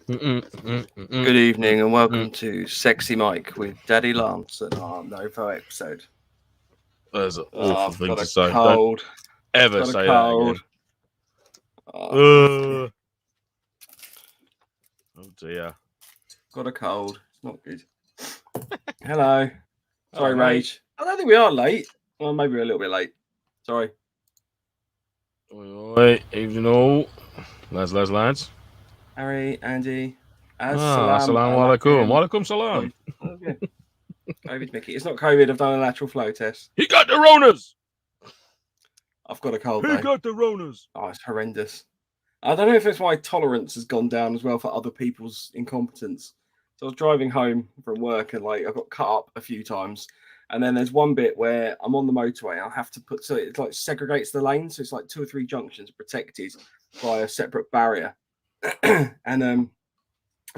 Good evening and welcome to Sexy Mike with Daddy Lance and our November episode. That's an Oh, awful I've thing got to a say. cold. Don't ever Got a say cold. that Oh, again. Oh dear. got a cold. It's not good. Hello. Sorry, Hello, Rage. I don't think we are late. Well, maybe we're a little bit late. Sorry. Oi, evening all. Lads. Harry, Andy. Assalamu alaikum. Walaikum salam. Okay. COVID, Mickey. It's not COVID. I've done a lateral flow test. He got the Ronas. I've got a cold, He though. got the Ronas. Oh, it's horrendous. I don't know if it's my tolerance has gone down as well for other people's incompetence. So I was driving home from work and I got cut up a few times. And then there's one bit where I'm on the motorway. And I have to so it segregates the lanes. So it's like 2 or 3 junctions protected by a separate barrier. And I'm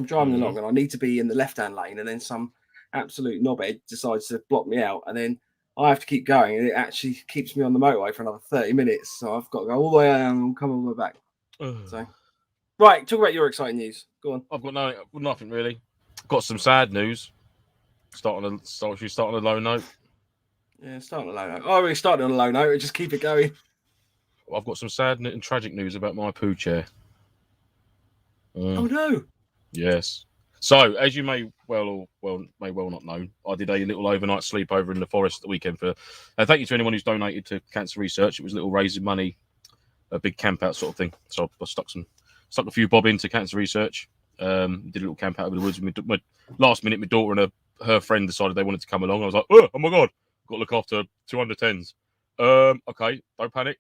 driving along and I need to be in the left-hand lane. And then some absolute knobhead decides to block me out. And then I have to keep going. And it actually keeps me on the motorway for another 30 minutes. So I've got to go all the way around and come all the way back. So, right, talk about your exciting news. Go on. I've got nothing really. Got some sad news. Start on a low note. Yeah, start on a low note. Oh, we started on a low note. Just keep it going. I've got some sad and tragic news about my poo chair. Oh no! Yes. So, as you may well not know, I did a little overnight sleepover in the forest the weekend for. Thank you to anyone who's donated to cancer research. It was a little raising money, a big camp out sort of thing. So I stuck a few bob into cancer research. Did a little camp out over the woods. My last minute, my daughter and her friend decided they wanted to come along. I was like, oh my god, got to look after 2 under 10s. Okay, don't panic.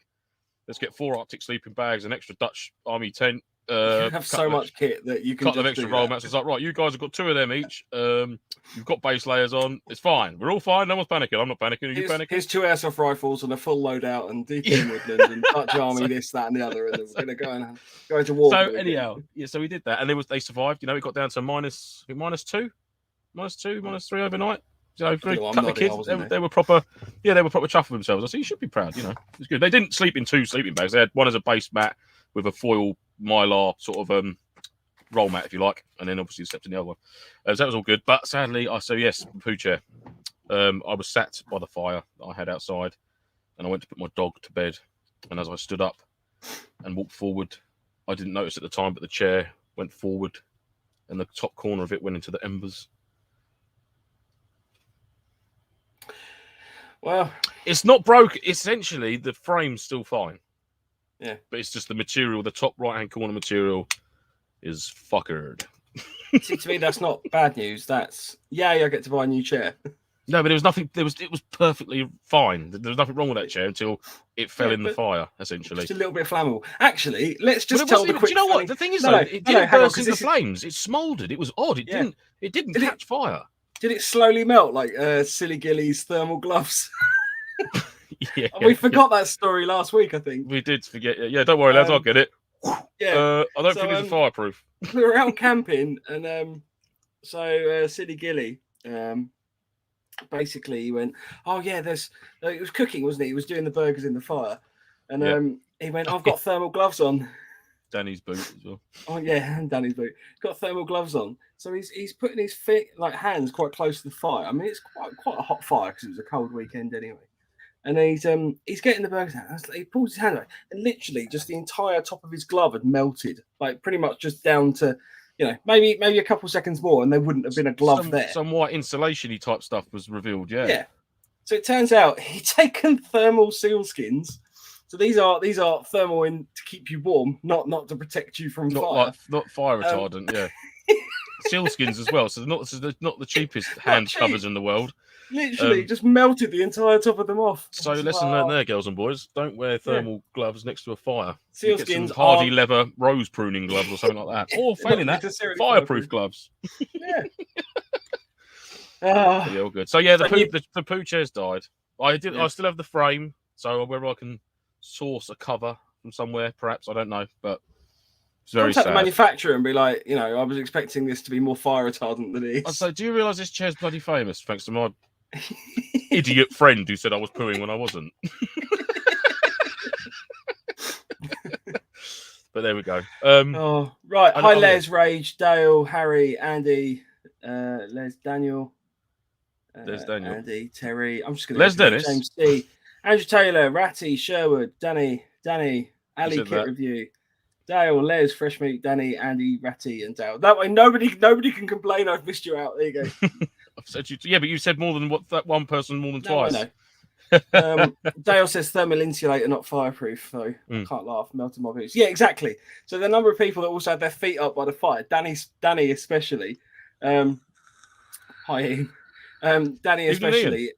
Let's get 4 Arctic sleeping bags, an extra Dutch Army tent. You have so much kit that you can couple of extra roll mats. It's like, right, you guys have got 2 of them each. You've got base layers on. It's fine. We're all fine. No one's panicking. I'm not panicking. Are you panicking? Here's 2 airsoft rifles and a full loadout and deep in woodland and Dutch Army, this, that, and the other. And we're going to go into war. So anyhow, so we did that, and they survived. You know, it got down to minus 2, minus 3 overnight. So a couple of kids, they were proper. Yeah, they were proper chuffed with themselves. I said, you should be proud. You know, it's good. They didn't sleep in 2 sleeping bags. They had one as a base mat with a foil mylar sort of roll mat, if you like, and then obviously slept in the other one. So that was all good. But sadly, yes, poo chair. I was sat by the fire that I had outside, and I went to put my dog to bed. And as I stood up and walked forward, I didn't notice at the time, but the chair went forward, and the top corner of it went into the embers. Well, it's not broke. Essentially, the frame's still fine. Yeah, but it's just the material. The top right-hand corner material is fuckered. See, to me, that's not bad news. That's I get to buy a new chair. No, but there was nothing. It was perfectly fine. There was nothing wrong with that chair until it fell in the fire. Essentially, just a little bit flammable. Actually, let's just tell the quick. Do you know what the thing is? It didn't burst into flames. It smouldered. It was odd. It didn't catch fire. Did it slowly melt like Silly Gilly's thermal gloves? We forgot that story last week. I think we did forget. Yeah, don't worry, lads. I'll get it. Yeah, I don't think it's fireproof. We were out camping, and Silly Gilly. Basically, he went, oh yeah, it was cooking, wasn't he? He was doing the burgers in the fire, and he went, I've got thermal gloves on. Danny's boot as well. Oh yeah, and Danny's boot. Got thermal gloves on, so he's putting his hands quite close to the fire. I mean, it's quite a hot fire because it was a cold weekend anyway. And he's getting the burgers out. He pulls his hand away, and literally just the entire top of his glove had melted, like pretty much just down to, maybe a couple seconds more, and there wouldn't have been a glove there. Some white insulation-y type stuff was revealed. Yeah. So it turns out he'd taken thermal sealskins. So these are thermal to keep you warm, not to protect you from fire. Not fire retardant. Yeah. Sealskins as well. So they're not the cheapest hand covers in the world. Literally just melted the entire top of them off. So lesson learned there, girls and boys. Don't wear thermal gloves next to a fire. Sealskins some hardy leather rose pruning gloves or something like that. Or failing that, fireproof gloves. Yeah. Yeah, all good. So yeah, the poo chair's died. I still have the frame, so whether I can source a cover from somewhere, perhaps, I don't know, but it's very sad. The manufacturer and be like, I was expecting this to be more fire retardant than it is. So do you realise this chair's bloody famous thanks to my idiot friend who said I was pooing when I wasn't? But there we go. Oh, right. Hi, yeah. Les, Rage, Dale, Harry, Andy, Les, Daniel, There's Daniel, Andy, Terry. I'm just going Les to go Dennis, James C, Andrew Taylor, Ratty, Sherwood, Danny, Ali, Kit that. Review, Dale, Les, Fresh Meat, Danny, Andy, Ratty, and Dale. That way, nobody can complain I've missed you out. There you go. I've said you. Yeah, but you said more than what that one person more than twice. I know. Dale says thermal insulator, not fireproof, so I can't laugh. Melted my boots. Yeah, exactly. So the number of people that also had their feet up by the fire, Danny especially. Hi, Ian. Danny especially.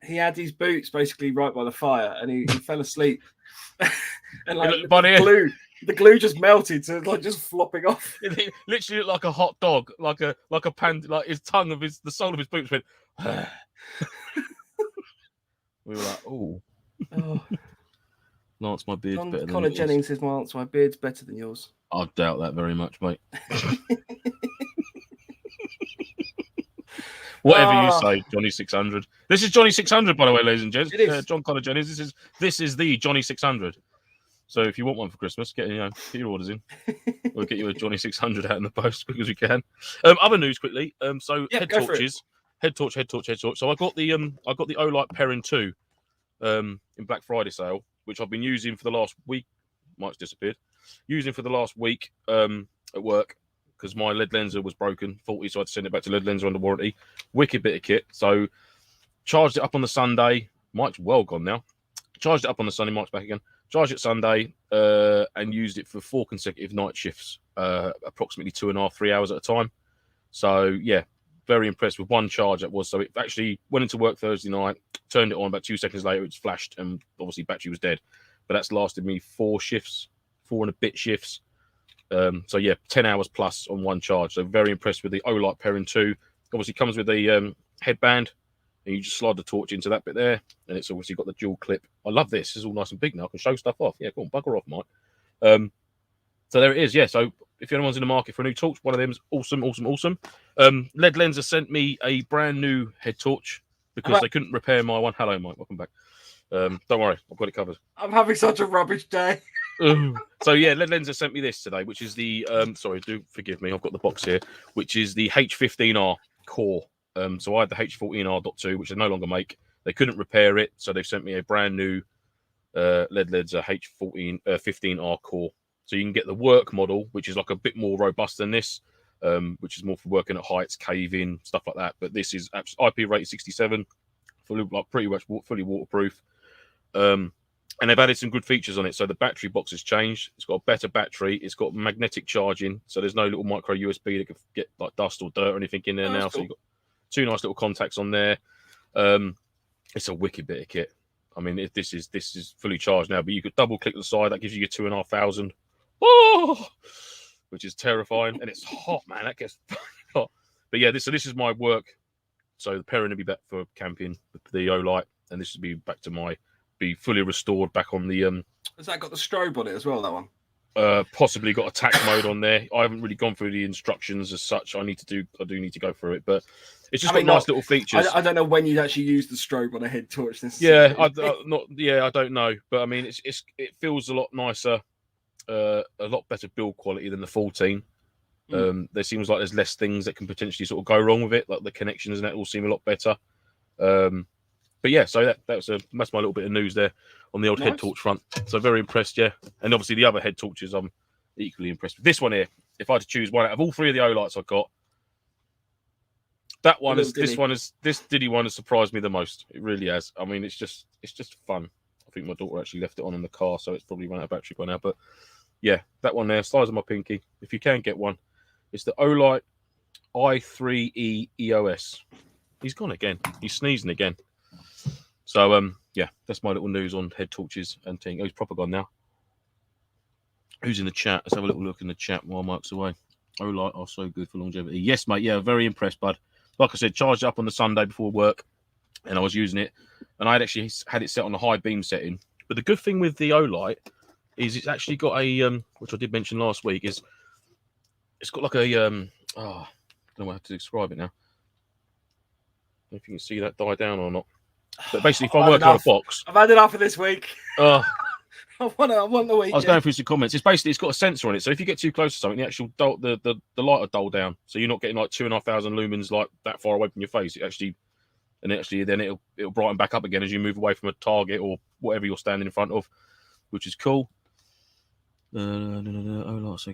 He had his boots basically right by the fire, and he fell asleep. And like the glue just melted, so it's like just flopping off. It literally looked like a hot dog, like a pan, like his tongue of the sole of his boots went. We were like, oh. Lance, my beard's better than yours. Connor Jennings says, Lance, my beard's better than yours. I doubt that very much, mate. Whatever you say, Johnny 600. This is Johnny 600, by the way, ladies and gents. It is. John Connor Jennings. This is the Johnny 600. So if you want one for Christmas, get your orders in. We'll get you a Johnny 600 out in the post as quick as we can. Other news quickly. So head torches. Head torch. So I got the Olight Perrin 2 in Black Friday sale, which I've been using for the last week. Mike's disappeared. Using for the last week at work because my lead lenser was broken, faulty, so I had to send it back to lead lenser under warranty. Wicked bit of kit. So charged it up on the Sunday. Mike's well gone now. Charged it up on the Sunday. Mike's back again. Charged it Sunday and used it for 4 consecutive night shifts, approximately 2.5, 3 hours at a time. So yeah, very impressed with one charge that was. So it actually went into work Thursday night, turned it on, about 2 seconds later it's flashed, and obviously battery was dead. But that's lasted me 4 and a bit shifts. So yeah, 10 hours plus on one charge. So very impressed with the Olight Perrin 2. Obviously comes with a headband, and you just slide the torch into that bit there, and it's obviously got the dual clip. I love this. It's all nice and big now. I can show stuff off. Yeah, go on, bugger off, Mike. So there it is. Yeah, so if anyone's in the market for a new torch, one of them is awesome. Lead Lenser sent me a brand new head torch because they couldn't repair my one. Hello, Mike. Welcome back. Don't worry, I've got it covered. I'm having such a rubbish day. So yeah, Lead Lenser sent me this today, which is the sorry, do forgive me, I've got the box here, which is the H15R core. So I had the H14R.2, which they no longer make. They couldn't repair it, so they've sent me a brand new Lead Lenser H15R core. So you can get the work model, which is like a bit more robust than this, which is more for working at heights, caving, stuff like that. But this is IP rated 67, pretty much fully waterproof. And they've added some good features on it. So the battery box has changed. It's got a better battery. It's got magnetic charging. So there's no little micro USB that could get like dust or dirt or anything in there now. Cool. So you've got 2 nice little contacts on there. It's a wicked bit of kit. I mean, this is fully charged now, but you could double click the side. That gives you your 2,500. Oh, which is terrifying. And it's hot, man. That gets hot. But yeah, this is my work. So the Perrin will be back for camping, the Olight, and this will be back to be fully restored back on the Has that got the strobe on it as well, that one? Possibly got attack mode on there. I haven't really gone through the instructions as such. I do need to go through it, but it's just got nice little features. I don't know when you'd actually use the strobe on a head torch. Yeah, I don't know, but I mean, it feels a lot nicer, a lot better build quality than the 14. There seems like there's less things that can potentially sort of go wrong with it, like the connections and that all seem a lot better. But yeah, so that's my little bit of news there on the old head torch front. So very impressed, yeah. And obviously the other head torches, I'm equally impressed with. This one here, if I had to choose one out of all 3 of the Olights I've got, this Diddy one has surprised me the most. It really has. I mean, it's just fun. I think my daughter actually left it on in the car, so it's probably run out of battery by now. But yeah, that one there, size of my pinky. If you can get one, it's the Olight i3E EOS. He's gone again. He's sneezing again. So, yeah, that's my little news on head torches and thing. Oh, he's proper gone now. Who's in the chat? Let's have a little look in the chat while Mike's away. Olight are so good for longevity. Yes, mate. Yeah, very impressed, bud. Like I said, charged it up on the Sunday before work, and I was using it. And I had actually had it set on the high beam setting. But the good thing with the Olight is it's actually got a, which I did mention last week, is it's got like a, I don't know how to describe it now. I don't know if you can see that die down or not. But basically, if I'm working on a box... I've had enough for this week. I want the weekend. I was going through some comments. It's basically, it's got a sensor on it, so if you get too close to something, the actual the light will dull down, so you're not getting like 2,500 lumens like that far away from your face. Then it'll brighten back up again as you move away from a target or whatever you're standing in front of, which is cool. Lance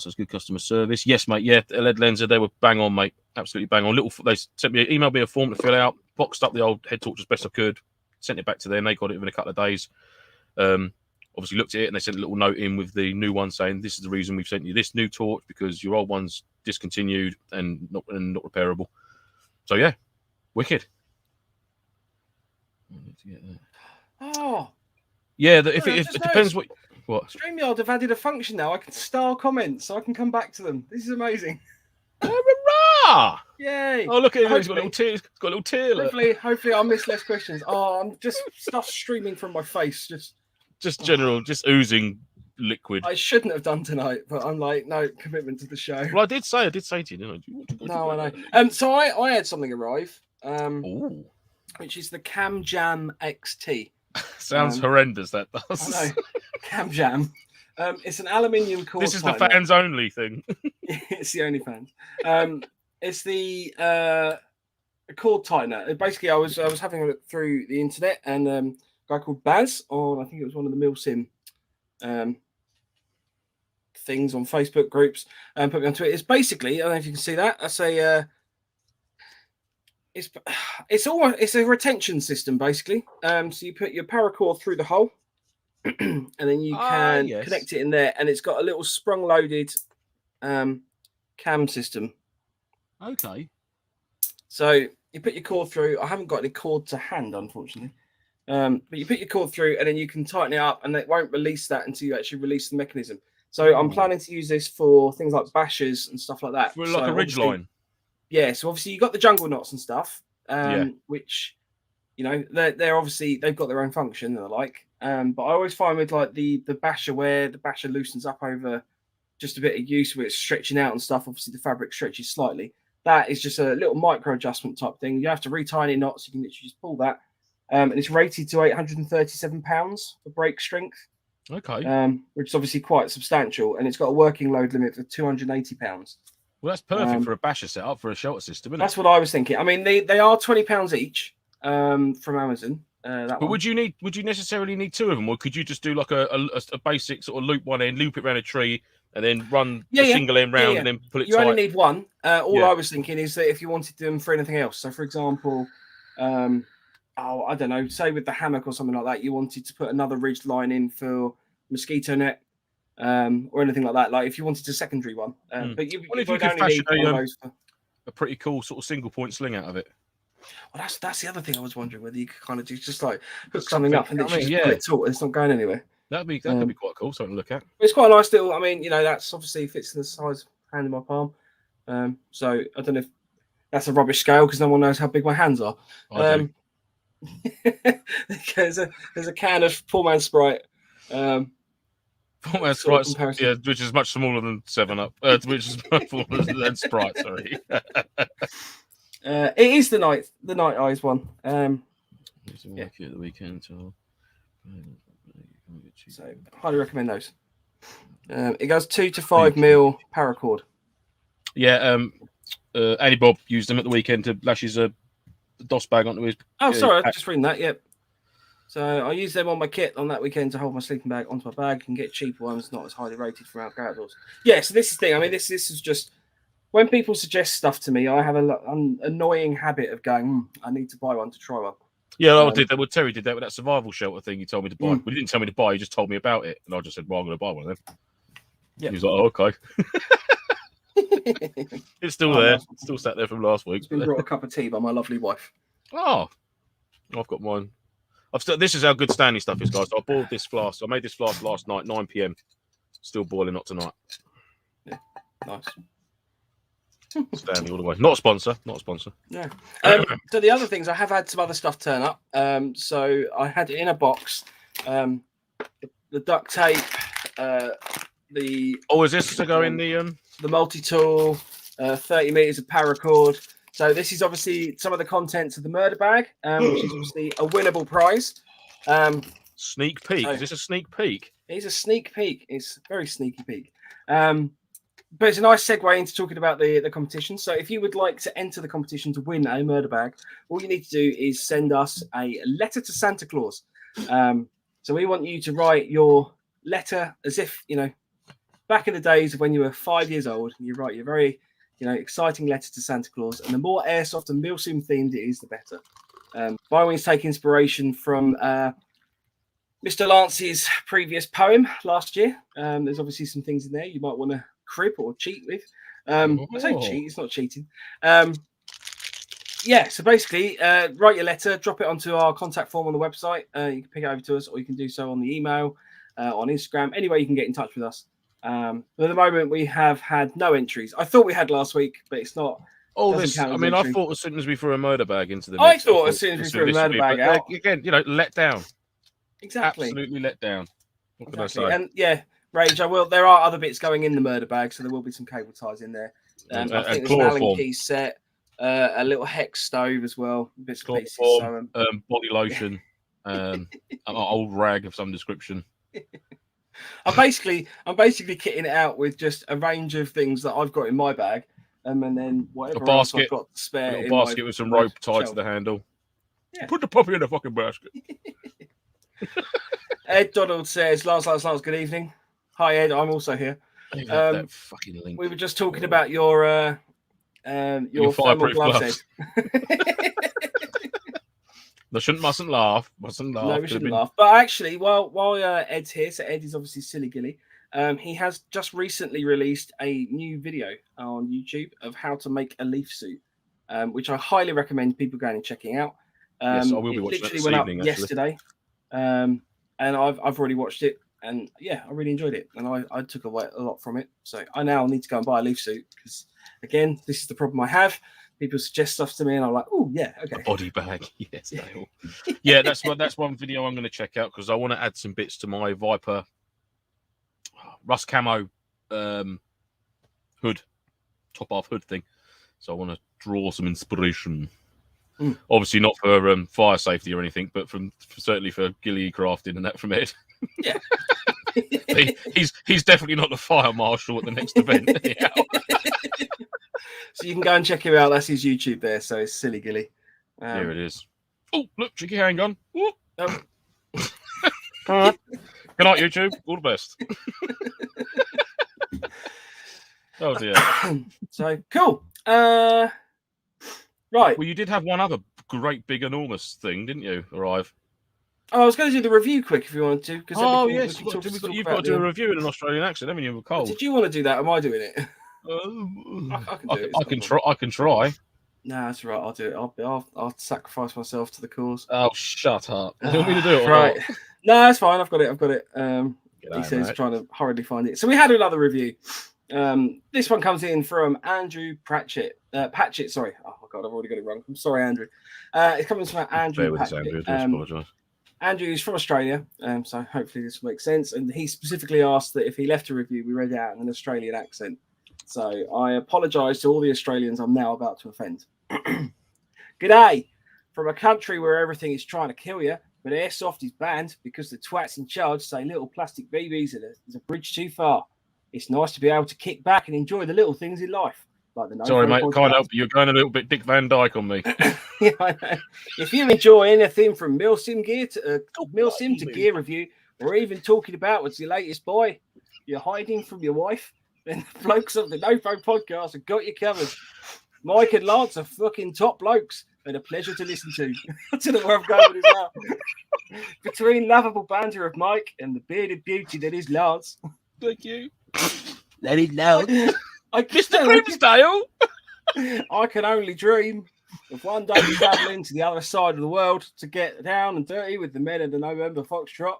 has good customer service. Yes, mate. Yeah, LED Lenser, they were bang on, mate. Absolutely bang on. They emailed me a form to fill out, boxed up the old head torch as best I could, sent it back to them. They got it within a couple of days. Obviously looked at it and they sent a little note in with the new one saying this is the reason we've sent you this new torch because your old one's discontinued and not repairable. So yeah, wicked. Oh yeah, it depends what. StreamYard have added a function now. I can star comments, so I can come back to them. This is amazing. Hurrah! Yay! Oh, look at it. It's got a little tear. It's got a little tear. Hopefully, I'll miss less questions. Oh, I'm just stuff streaming from my face. Just oozing liquid. I shouldn't have done tonight, but I'm like, no commitment to the show. Well, I did say to you, didn't I? No, I know. So I had something arrive. Ooh. Which is the Cam Jam XT. Sounds horrendous. That does. I know. Cam Jam. It's an aluminium cord. This is the fans only thing. It's the only fans. It's the cord tightener. Basically, I was having a look through the internet, and a guy called Baz on, I think it was one of the MilSim things on Facebook groups, and put me onto it. It's basically, I don't know if you can see that. That's a it's a retention system basically. So you put your paracord through the hole, and then you can connect it in there, and it's got a little sprung loaded cam system. Okay. So you put your cord through. I haven't got any cord to hand, unfortunately. But you put your cord through, and then you can tighten it up, and it won't release that until you actually release the mechanism. So I'm planning to use this for things like bashers and stuff like that. For like a ridge line. Yeah, so obviously you got the jungle knots and stuff, which, you know, they're obviously, they've got their own function and the like. But I always find with like the basher, where the basher loosens up over just a bit of use, where it's stretching out and stuff. Obviously the fabric stretches slightly. That is just a little micro adjustment type thing. You have to retie any knots. You can literally just pull that. And it's rated to 837 pounds for brake strength. Okay. Which is obviously quite substantial. And it's got a working load limit of 280 pounds. Well, that's perfect for a basher setup for a shelter system, isn't it? That's what I was thinking. I mean, they are £20 each from Amazon. But would you necessarily need two of them, or could you just do like a basic sort of loop one end, loop it around a tree, and then run the single end round and then pull it tight? You only need one. All I was thinking is that if you wanted them for anything else, so for example, I don't know, say with the hammock or something like that, you wanted to put another ridge line in for mosquito net. Or anything like that. Like if you wanted a secondary one, but if you could fashion a pretty cool sort of single point sling out of it. Well, that's the other thing I was wondering, whether you could kind of do just like put something up and just pull it taut. It's not going anywhere. That could be quite cool. Something to look at. It's quite a nice little. I mean, you know, that's obviously fits in the size of hand in my palm. So I don't know if that's a rubbish scale because no one knows how big my hands are. There's a can of Poor Man Sprite. Sprite, yeah, which is much smaller than 7-Up, which is much smaller than Sprite. Sorry. It is the night eyes one. At the weekend, so highly recommend those. It goes 2 to 5 mil paracord. Yeah, Andy Bob used them at the weekend to lash his DOS bag onto his. Oh, sorry, I just reading that. Yep. So I use them on my kit on that weekend to hold my sleeping bag onto my bag and get cheaper ones, not as highly rated from outdoors. Yeah, so this is the thing. I mean, this is just when people suggest stuff to me, I have an annoying habit of going, I need to buy one to try one. Yeah, I did that. Well, Terry did that with that survival shelter thing. He told me to buy. Well, he didn't tell me to buy. He just told me about it, and I just said, "Well, I'm going to buy one of them." Yeah. He was like, "Oh, okay." It's still there. Nice. Still sat there from last week. It's been brought a cup of tea by my lovely wife. Oh, I've got mine. This is how good Stanley stuff is, guys. I boiled this flask. I made this flask last night, 9 p.m. Still boiling, not tonight. Yeah, nice. Stanley all the way. Not a sponsor. Yeah. So the other things, I have had some other stuff turn up. So I had in a box the duct tape, is this to go in the multi-tool, 30 meters of paracord. So this is obviously some of the contents of the murder bag, which is obviously a winnable prize. Sneak peek. So, is this a sneak peek? It's a sneak peek. It's a very sneaky peek. But it's a nice segue into talking about the competition. So if you would like to enter the competition to win a murder bag, all you need to do is send us a letter to Santa Claus. So we want you to write your letter as if, back in the days of when you were 5 years old, you write your very, exciting letter to Santa Claus. And the more Airsoft and MilSim themed it is, the better. By all means, take inspiration from Mr. Lance's previous poem last year. There's obviously some things in there you might want to crib or cheat with. I say cheat, it's not cheating. So basically, write your letter, drop it onto our contact form on the website. You can pick it over to us, or you can do so on the email, on Instagram, any way you can get in touch with us. But at the moment, we have had no entries. I thought we had last week, but it's not. I thought as soon as we threw a murder bag into the mix, I thought as soon as we threw a murder bag out. Again, let down. Exactly. Absolutely let down. What can I say? And Rage, there are other bits going in the murder bag, so there will be some cable ties in there. I think there's an Allen key set, a little hex stove as well, bits and pieces. So, body lotion, an old rag of some description. I'm basically kitting it out with just a range of things that I've got in my bag, and then whatever else I've got to spare. A basket with some rope tied to the handle. Yeah. Put the puppy in the fucking basket. Ed Donald says, Lance, good evening. Hi, Ed. I'm also here. That fucking link. We were just talking about your fireproof gloves. Mustn't laugh. No, we shouldn't laugh. But actually, while Ed's here, so Ed is obviously Silly Gilly. He has just recently released a new video on YouTube of how to make a leaf suit, which I highly recommend people going and checking out. Yes, I will be watching that this evening, yesterday, and I've already watched it, and I really enjoyed it, and I took away a lot from it. So I now need to go and buy a leaf suit because, again, this is the problem I have. People suggest stuff to me, and I'm like, oh yeah, okay. A body bag, yes. Yeah, that's one video I'm going to check out because I want to add some bits to my Viper rust camo hood, top half hood thing. So I want to draw some inspiration. Obviously not for fire safety or anything, but certainly for ghillie crafting and that from Ed. Yeah. he's definitely not the fire marshal at the next event. So you can go and check him out. That's his YouTube there. So it's Silly Gilly. Here it is. Oh, look, cheeky handgun. Good night, YouTube. All the best. Oh dear. So cool. Right. Well, you did have one other great big enormous thing, didn't you? Arrive. Oh, I was going to do the review quick if you wanted to. Oh yes, you've got to do a review in an Australian accent, haven't you? Cold. Did you want to do that? Am I doing it? I can do it. I can try. No, that's right. I'll do it. I'll sacrifice myself to the cause. Oh, shut up! You want me to do it? Right. No, that's fine. I've got it. He says trying to hurriedly find it. So we had another review. This one comes in from Andrew Patchett. Sorry. Oh my God, I've already got it wrong. I'm sorry, Andrew. It's coming from Andrew Patchett. Andrew. I apologise. Andrew's from Australia, so hopefully this will make sense. And he specifically asked that if he left a review, we read it out in an Australian accent. So I apologise to all the Australians I'm now about to offend. G'day. From a country where everything is trying to kill you, but Airsoft is banned because the twats in charge say little plastic BBs is a bridge too far. It's nice to be able to kick back and enjoy the little things in life. Like the Sorry, mate, can't help you. You're going a little bit Dick Van Dyke on me. Yeah, I know. If you enjoy anything from MilSim to gear review, or even talking about what's your latest boy, you're hiding from your wife, then the blokes of the No Phone podcast have got you covered. Mike and Lance are fucking top blokes and a pleasure to listen to. I don't know where I'm going with this now. Between lovable banter of Mike and the bearded beauty that is Lance. Thank you. That is Lance. Mr. Grimsdale. I can only dream of one day travelling to the other side of the world to get down and dirty with the men of the November Foxtrot.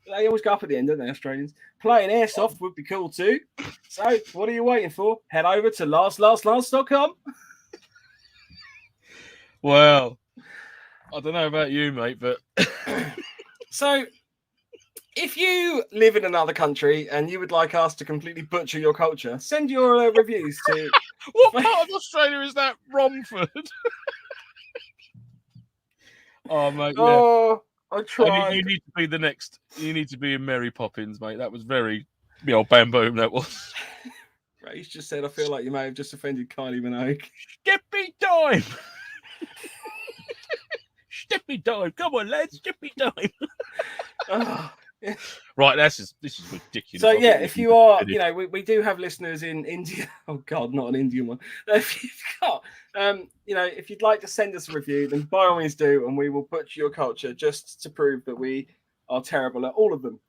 They always go up at the end, don't they, Australians? Playing Airsoft would be cool too. So, what are you waiting for? Head over to last.com. Well, I don't know about you, mate, but... So, if you live in another country and you would like us to completely butcher your culture, send your reviews to... What part of Australia is that? Romford? Oh, mate, yeah. I tried. You need to be the next. You need to be in Mary Poppins, mate. That was very the old Bam Boom. That was. Ray's just said, I feel like you may have just offended Kylie Minogue. Stippy time. Stippy time. Come on, lads. Stippy time. Oh, yeah. Right, this is ridiculous. So yeah, if you are, we do have listeners in India. Oh God, not an Indian one. If you've got, if you'd like to send us a review, then by all means do, and we will butcher your culture just to prove that we are terrible at all of them.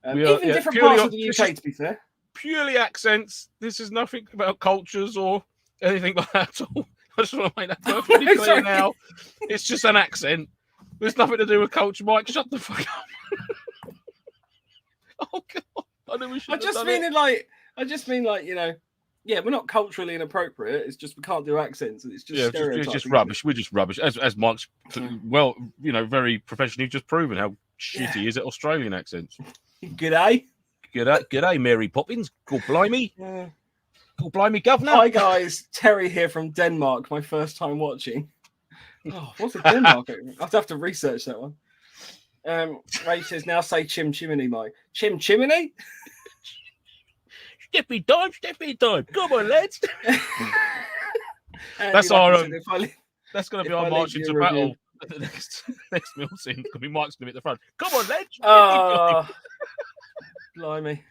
Even different parts of the UK, to be fair. Purely accents. This is nothing about cultures or anything like that at all. I just want to make that perfectly clear now. It's just an accent. There's nothing to do with culture, Mike. Shut the fuck up. Oh God! I just mean we're not culturally inappropriate. It's just we can't do accents, and it's just stereotyping. It's just rubbish. We're just rubbish. As Mike's very professionally just proven how shitty he is at Australian accents. G'day, Mary Poppins. God blimey. God blimey, governor. Hi guys, Terry here from Denmark. My first time watching. Oh, what's a Denmark? I'd have to research that one. Ray says, now say chim chimney, Mike. Chim chimney? Steppy time. Come on, lads. That's that's going to be our march into battle. The next MilSim going to be Mike's going to be at the front. Come on, lads. Blimey.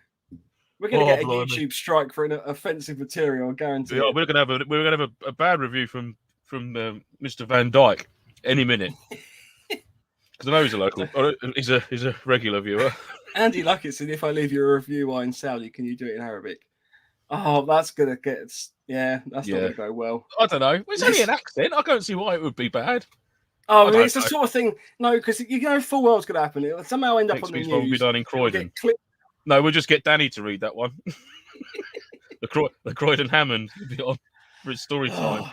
We're going to get a YouTube strike for an offensive material, I guarantee. Yeah, we're going to have a bad review from Mr. Van Dyke any minute. Because I know he's a local. He's a regular viewer. Andy Luckett said, if I leave you a review while in Saudi, can you do it in Arabic? Oh, that's going to get... Yeah, that's not going to go well. I don't know. It's only an accent. I can't see why it would be bad. Oh, it's the sort of thing... No, because full well's going to happen. It'll somehow end up on the news. Will be done in Croydon. No, we'll just get Danny to read that one. the Croydon Hammond will be on for its story time.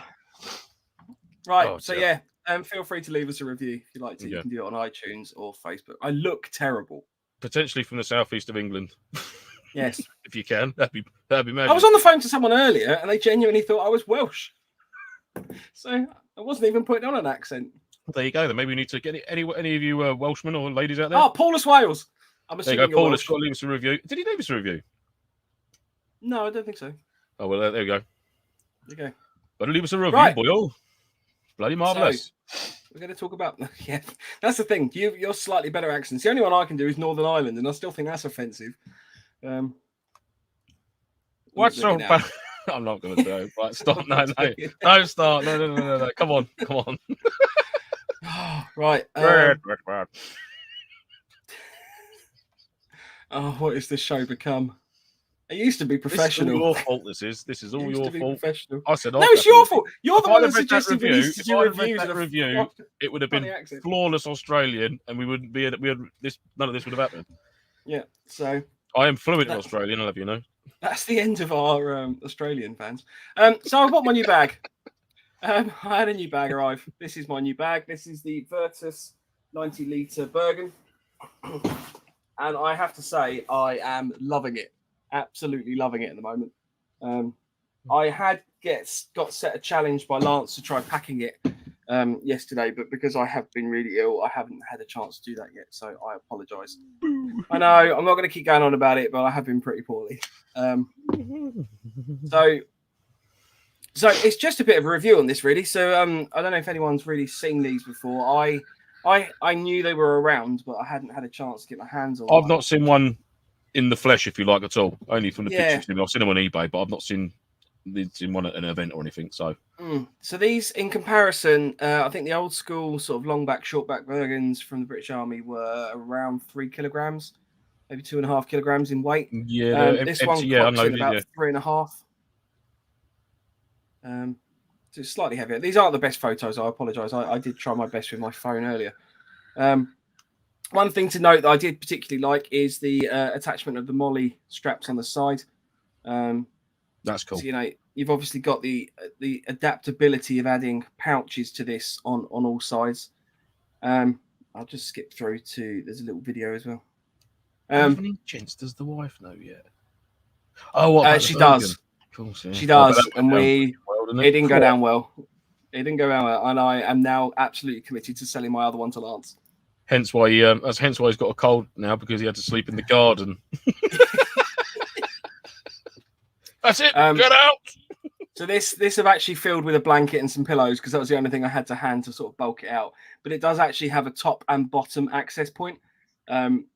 Right, feel free to leave us a review if you'd like to. You can do it on iTunes or Facebook. I look terrible. Potentially from the southeast of England. Yes. If you can, that'd be magic. I was on the phone to someone earlier and they genuinely thought I was Welsh. So I wasn't even putting on an accent. Well, there you go. Then maybe we need to get any of you Welshmen or ladies out there. Oh, Paulus Wales. I'm assuming there you go. Paulus got to leave us a review. Did he leave us a review? No, I don't think so. Oh, well, there you go. There you go. Got to leave us a review, boy. Oh, bloody marvellous. So, we're going to talk about... Yeah, that's the thing. You're slightly better accents. The only one I can do is Northern Ireland, and I still think that's offensive. What's so bad? I'm not going to do it. Right, stop. No. Don't start. No. Come on. Right. Oh, what has this show become? It used to be professional. This is all your fault. This is all your fault. Professional. I said, no, it's your fault. You're the one that suggested we need to do review. It would have been flawless Australian, and we wouldn't be. None of this would have happened. Yeah. So I am fluent in Australian. I'll have you know. That's the end of our Australian fans. So I bought my new bag. I had a new bag arrive. This is my new bag. This is the Vertus 90-litre Bergen. And I have to say, I am loving it. Absolutely loving it at the moment. I had got set a challenge by Lance to try packing it yesterday, but because I have been really ill, I haven't had a chance to do that yet. So I apologise. I know I'm not going to keep going on about it, but I have been pretty poorly. So it's just a bit of a review on this, really. So I don't know if anyone's really seen these before. I knew they were around, but I hadn't had a chance to get my hands on. I've not seen one in the flesh, if you like, at all. Only from the pictures. I've seen them on eBay, but I've not seen one at an event or anything. So these, in comparison, I think the old school sort of long back, short back Bergens from the British Army were around 3 kilograms, maybe 2.5 kilograms in weight. Yeah, this one clocks in about 3.5. So it's slightly heavier. These aren't the best photos. I apologise. I did try my best with my phone earlier. One thing to note that I did particularly like is the attachment of the molly straps on the side. That's cool. So, you've obviously got the adaptability of adding pouches to this on all sides. I'll just skip through to. There's a little video as well. How many gents does the wife know yet? Oh, what? She does. Course, yeah. She does, and it didn't go down well. It didn't go down well, and I am now absolutely committed to selling my other one to Lance. Hence why he's got a cold now, because he had to sleep in the garden. That's it. Get out. So this I've actually filled with a blanket and some pillows, because that was the only thing I had to hand to sort of bulk it out. But it does actually have a top and bottom access point,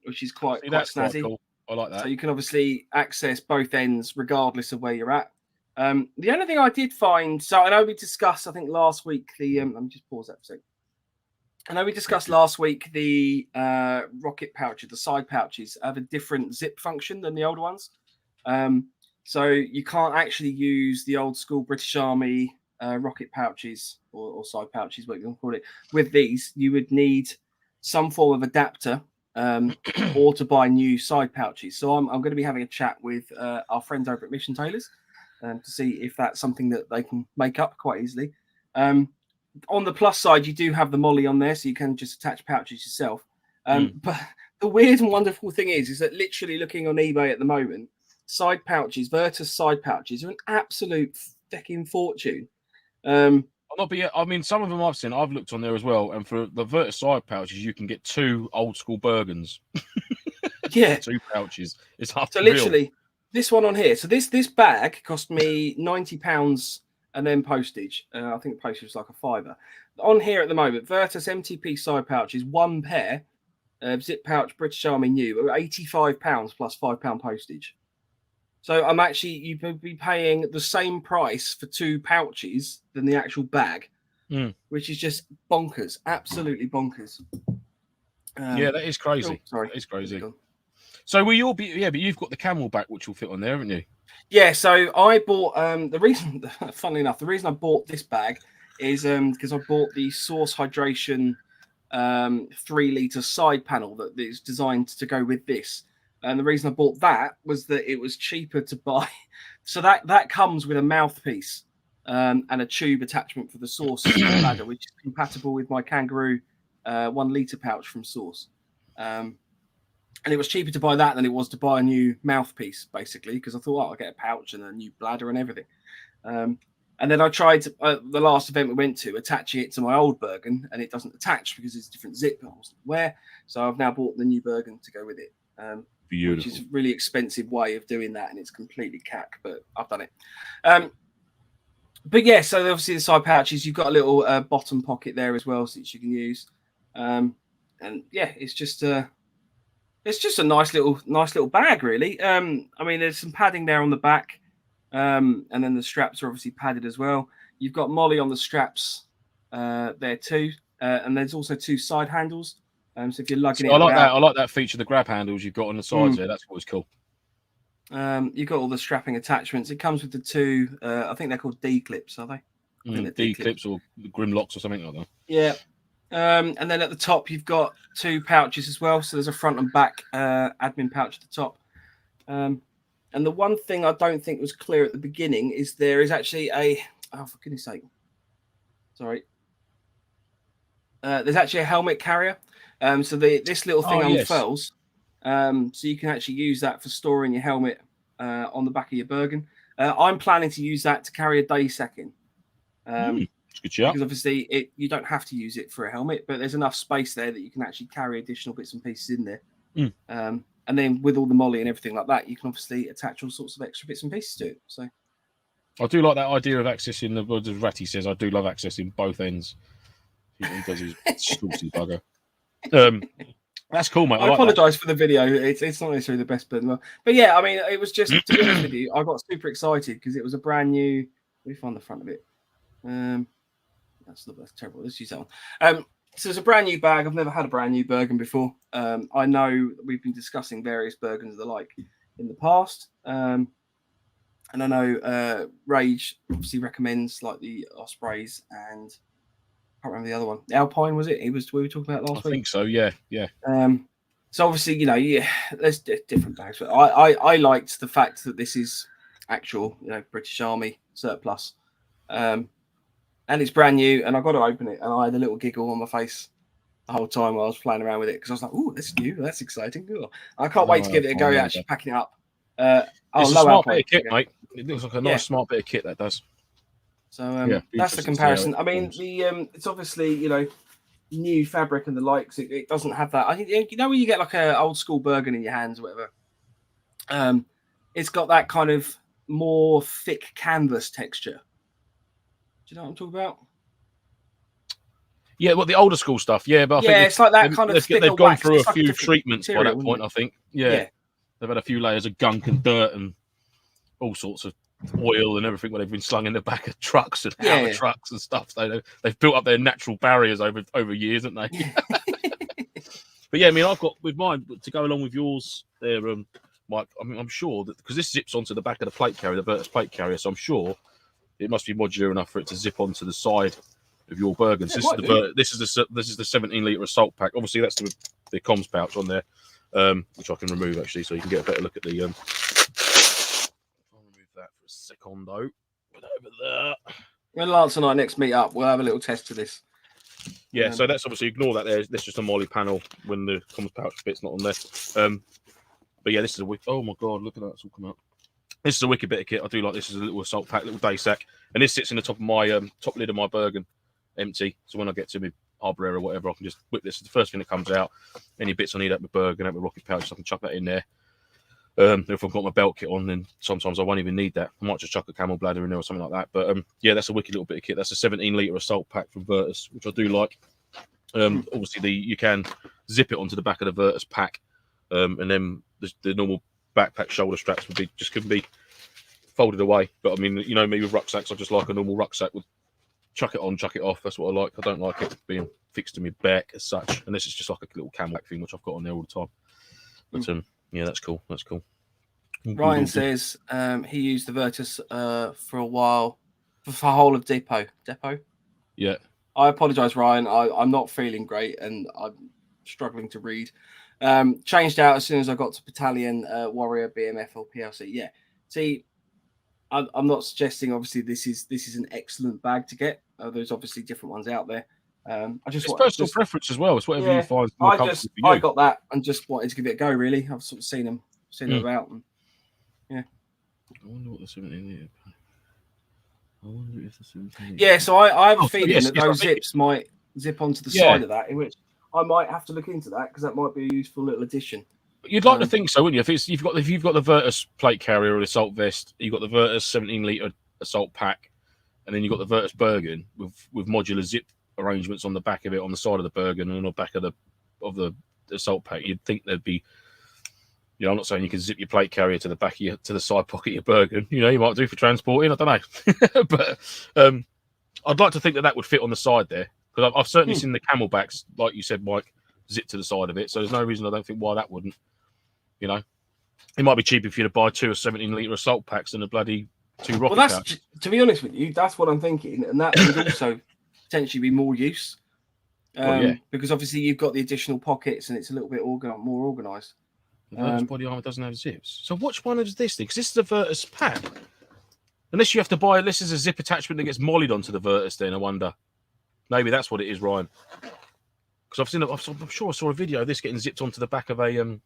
which is quite snazzy. Quite cool. I like that. So you can obviously access both ends regardless of where you're at. The only thing I did find, so I know we discussed, I think last week, let me just pause that for a second. I know we discussed last week the rocket pouches, the side pouches have a different zip function than the old ones. So you can't actually use the old school British Army rocket pouches or side pouches, what you can call it. With these, you would need some form of adapter or to buy new side pouches. So I'm going to be having a chat with our friends over at Mission Tailors to see if that's something that they can make up quite easily. On the plus side, you do have the molly on there, so you can just attach pouches yourself. But the weird and wonderful thing is that literally looking on eBay at the moment, side pouches, Vertus side pouches, are an absolute fucking fortune. I mean, some of them I've seen, I've looked on there as well, and for the Vertus side pouches, you can get 2 old school Bergens. Yeah, 2 pouches. It's hard. So literally, this one on here. So this bag cost me £90 and then postage. I think the postage was like a £5. On here at the moment, Vertus MTP side pouches, 1 pair, zip pouch British Army new, £85 plus £5 postage. So I'm actually, you would be paying the same price for 2 pouches than the actual bag, which is just bonkers, absolutely bonkers. Yeah, that is crazy. Sorry, that is crazy. So will you be? Yeah, but you've got the Camelback, which will fit on there, haven't you? Yeah. So I bought. The reason, funnily enough, the reason I bought this bag is because I bought the Source Hydration 3-litre side panel that is designed to go with this. And the reason I bought that was that it was cheaper to buy. So that comes with a mouthpiece and a tube attachment for the Source bladder, which is compatible with my Kangaroo 1-litre pouch from Source. And it was cheaper to buy that than it was to buy a new mouthpiece, basically, because I thought, I'll get a pouch and a new bladder and everything. And then I tried the last event we went to, attaching it to my old Bergen, and it doesn't attach because it's a different zip. I wasn't aware. So I've now bought the new Bergen to go with it. Which is a really expensive way of doing that, and it's completely cack, but I've done it. But yeah, so obviously the side pouches, you've got a little bottom pocket there as well, so that you can use. And yeah, it's just a nice little bag, really. I mean, there's some padding there on the back, and then the straps are obviously padded as well. You've got molly on the straps there too, and there's also 2 side handles. So if you're lugging it, I like that feature, the grab handles you've got on the sides there. That's what's cool. You've got all the strapping attachments. It comes with the 2. I think they're called D clips, are they? D clips or Grimlocks or something like that. Yeah. And then at the top, you've got 2 pouches as well. So there's a front and back admin pouch at the top. And the one thing I don't think was clear at the beginning is there is actually for goodness sake, sorry. There's actually a helmet carrier. So this little thing unfurls, so you can actually use that for storing your helmet on the back of your Bergen. I'm planning to use that to carry a day second. Good job. Because obviously you don't have to use it for a helmet, but there's enough space there that you can actually carry additional bits and pieces in there. And then with all the molly and everything like that, you can obviously attach all sorts of extra bits and pieces to it. So I do like that idea of accessing the words of Ratty says. I do love accessing both ends. He does his saucy bugger. That's cool, mate. I apologise for the video. It's not necessarily the best, but yeah, I mean, it was just, to be honest with you, I got super excited because it was a brand new. Let me find the front of it. That's terrible. Let's use that one. So it's a brand new bag. I've never had a brand new Bergen before. I know we've been discussing various Bergens of the like in the past. And I know Rage obviously recommends like the Ospreys and I can't remember the other one. Alpine, was it? We were talking about last week. I think so. Yeah. So obviously, there's different bags, but I liked the fact that this is actual, British Army surplus, and it's brand new. And I got to open it, and I had a little giggle on my face the whole time while I was playing around with it because I was like, "Oh, that's new. That's exciting." Cool. I can't wait to give it a go. Actually, packing it up. It's a smart bit of kit, mate. It looks like a nice, smart bit of kit that does. So that's the comparison. I mean, it's obviously, new fabric and the likes, it doesn't have that. I think, you know, when you get like a old school Bergen in your hands or whatever, it's got that kind of more thick canvas texture. Do you know what I'm talking about? Yeah, well, the older school stuff. Yeah, but I think it's like that kind of they've gone through a few treatments by that point. I think. Yeah, they've had a few layers of gunk and dirt and all sorts of oil and everything where they've been slung in the back of trucks and out of trucks and stuff. So they've built up their natural barriers over years, haven't they? But yeah, I mean, I've got with mine to go along with yours there, Mike. I mean, I'm sure that because this zips onto the back of the plate carrier, the Vertus plate carrier, so I'm sure it must be modular enough for it to zip onto the side of your Bergens. This is the 17-litre assault pack. Obviously, that's the comms pouch on there, which I can remove actually, so you can get a better look at the. I'll remove that for a secondo. Put it over there. When Lance and I next meet up, we'll have a little test of this. Yeah, so that's obviously ignore that. There's just a molly panel when the comms pouch bit's not on there. But yeah, this is a wicked. Oh my god, look at that! It's all come out. This is a wicked bit of kit. I do like this. Is a little assault pack, little day sack, and this sits in the top of my top lid of my Bergen, empty. So when I get to my Arbor or whatever, I can just whip this. It's the first thing that comes out. Any bits I need at my Bergen, at my rocket pouch, I can chuck that in there. If I've got my belt kit on, then sometimes I won't even need that. I might just chuck a camel bladder in there or something like that. But yeah, that's a wicked little bit of kit. That's a 17-litre assault pack from Vertus, which I do like. Obviously, you can zip it onto the back of the Vertus pack, and then the normal backpack shoulder straps can be folded away. But I mean, you know me with rucksacks, I just like a normal rucksack with chuck it on, chuck it off. That's what I like. I don't like it being fixed to my back as such. And this is just like a little camel thing, which I've got on there all the time. But yeah, that's cool. That's cool. Ryan says he used the Vertus for a while for the whole of Depot. Yeah. I apologise, Ryan. I'm not feeling great and I'm struggling to read. Changed out as soon as I got to Battalion Warrior BMF or PLC. Yeah. See, I'm not suggesting obviously this is an excellent bag to get. There's obviously different ones out there. It's personal preference as well. It's whatever you find more comfortable for you. I got that and just wanted to give it a go. Really, I've sort of seen them about, and yeah. I wonder what the 17. I wonder if the 17. Yeah, so I have a feeling that those zips might zip onto the side of that, in which I might have to look into that because that might be a useful little addition. You'd like to think so, wouldn't you? If you've got the Vertus plate carrier or assault vest, you've got the Vertus 17-litre assault pack, and then you've got the Vertus Bergen with modular zip arrangements on the back of it, on the side of the Bergen and on the back of the assault pack. You'd think there'd be, you know, I'm not saying you can zip your plate carrier to the back of to the side pocket of your Bergen. You know, you might do for transporting. I don't know, but I'd like to think that would fit on the side there because I've certainly seen the camelbacks, like you said, Mike, zip to the side of it. So there's no reason I don't think why that wouldn't. You know, it might be cheaper for you to buy 2 17-litre assault packs than a bloody 2 rocket pouches. To be honest with you, that's what I'm thinking, and that would also potentially be more use. Because obviously you've got the additional pockets and it's a little bit more organised. The Vertus body armor doesn't have zips. So which one is this thing? Because this is the Vertus pack. Unless you have to buy, this is a zip attachment that gets mollied onto the Vertus. Then I wonder, maybe that's what it is, Ryan. Because I'm sure I saw a video of this getting zipped onto the back of a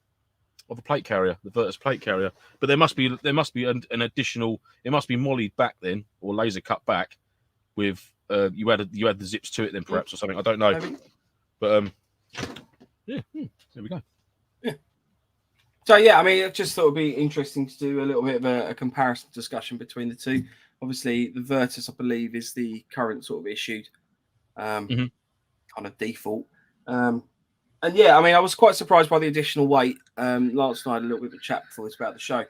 plate carrier, the Vertus plate carrier. But there must be an additional. It must be mollied back then, or laser cut back with. You add the zips to it then perhaps or something. I don't know, maybe. But yeah, there we go. Yeah. So yeah, I mean, I just thought it'd be interesting to do a little bit of a comparison discussion between the two. Obviously, the Vertus, I believe, is the current sort of issued kind of default. And yeah, I mean, I was quite surprised by the additional weight. Last night, a little bit of a chat before this about the show.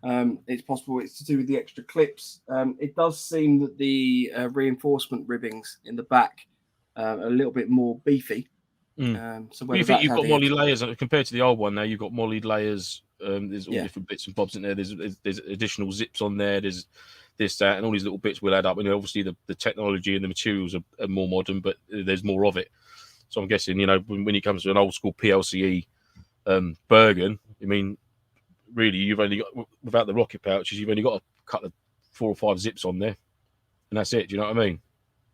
It's possible it's to do with the extra clips. It does seem that the reinforcement ribbings in the back are a little bit more beefy. So you think you've got molly layers compared to the old one? Now you've got molly layers. There's all different bits and bobs in there. There's additional zips on there. There's this, that, and all these little bits will add up. And obviously the technology and the materials are more modern, but there's more of it. So I'm guessing, you know, when it comes to an old school PLCE Bergen, I mean, really, you've only got, without the rocket pouches, you've only got a couple of 4 or 5 zips on there, and that's it. Do you know what I mean?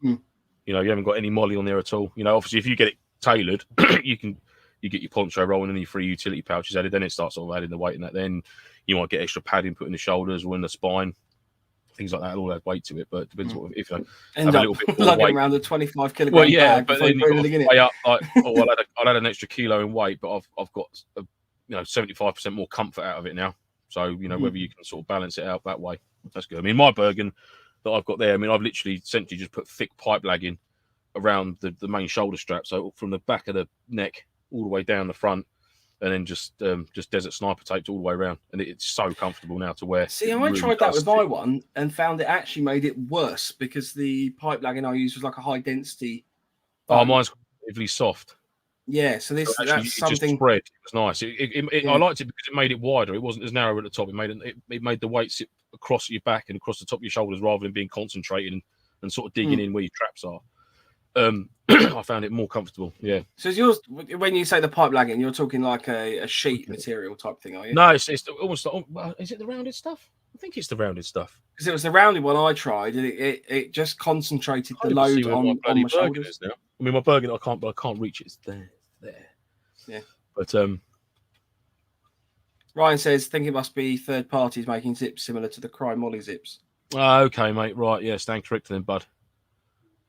You know, you haven't got any molly on there at all. You know, obviously, if you get it tailored, you get your poncho rolling and your 3 utility pouches added. Then it starts sort of adding the weight, and that then you might get extra padding put in the shoulders or in the spine things like that all add weight to it. But it depends what if you end have a up little bit more lugging weight. around a 25 kilogram Well, yeah, bag but before then you put you've got anything in to weigh it. up like, oh, I'll add an extra kilo in weight, but I've got 75% more comfort out of it now. So whether you can sort of balance it out that way, that's good. I mean, my Bergen that I've got there, I mean, I've literally essentially just put thick pipe lagging around the main shoulder strap, so from the back of the neck all the way down the front, and then just desert sniper taped all the way around, and it's so comfortable now to wear. See, I tried that with my one and found it actually made it worse because the pipe lagging I used was like a high density. Oh, mine's relatively soft. Yeah, so that's something. Just spread. It was nice. I liked it because it made it wider. It wasn't as narrow at the top. It made the weight sit across your back and across the top of your shoulders rather than being concentrated and sort of digging in where your traps are. I found it more comfortable. Yeah. So is yours, when you say the pipe lagging, you're talking like a sheet material type thing, are you? No, it's almost like, is it the rounded stuff? I think it's the rounded stuff. Because it was the rounded one I tried, and it just concentrated the load on my shoulders. Now. I mean, my Bergen, I can't reach it. It's there. Yeah. But Ryan says, think it must be third parties making zips similar to the Cry Molly zips. Okay, mate. Right. Yeah, stand corrected then, bud.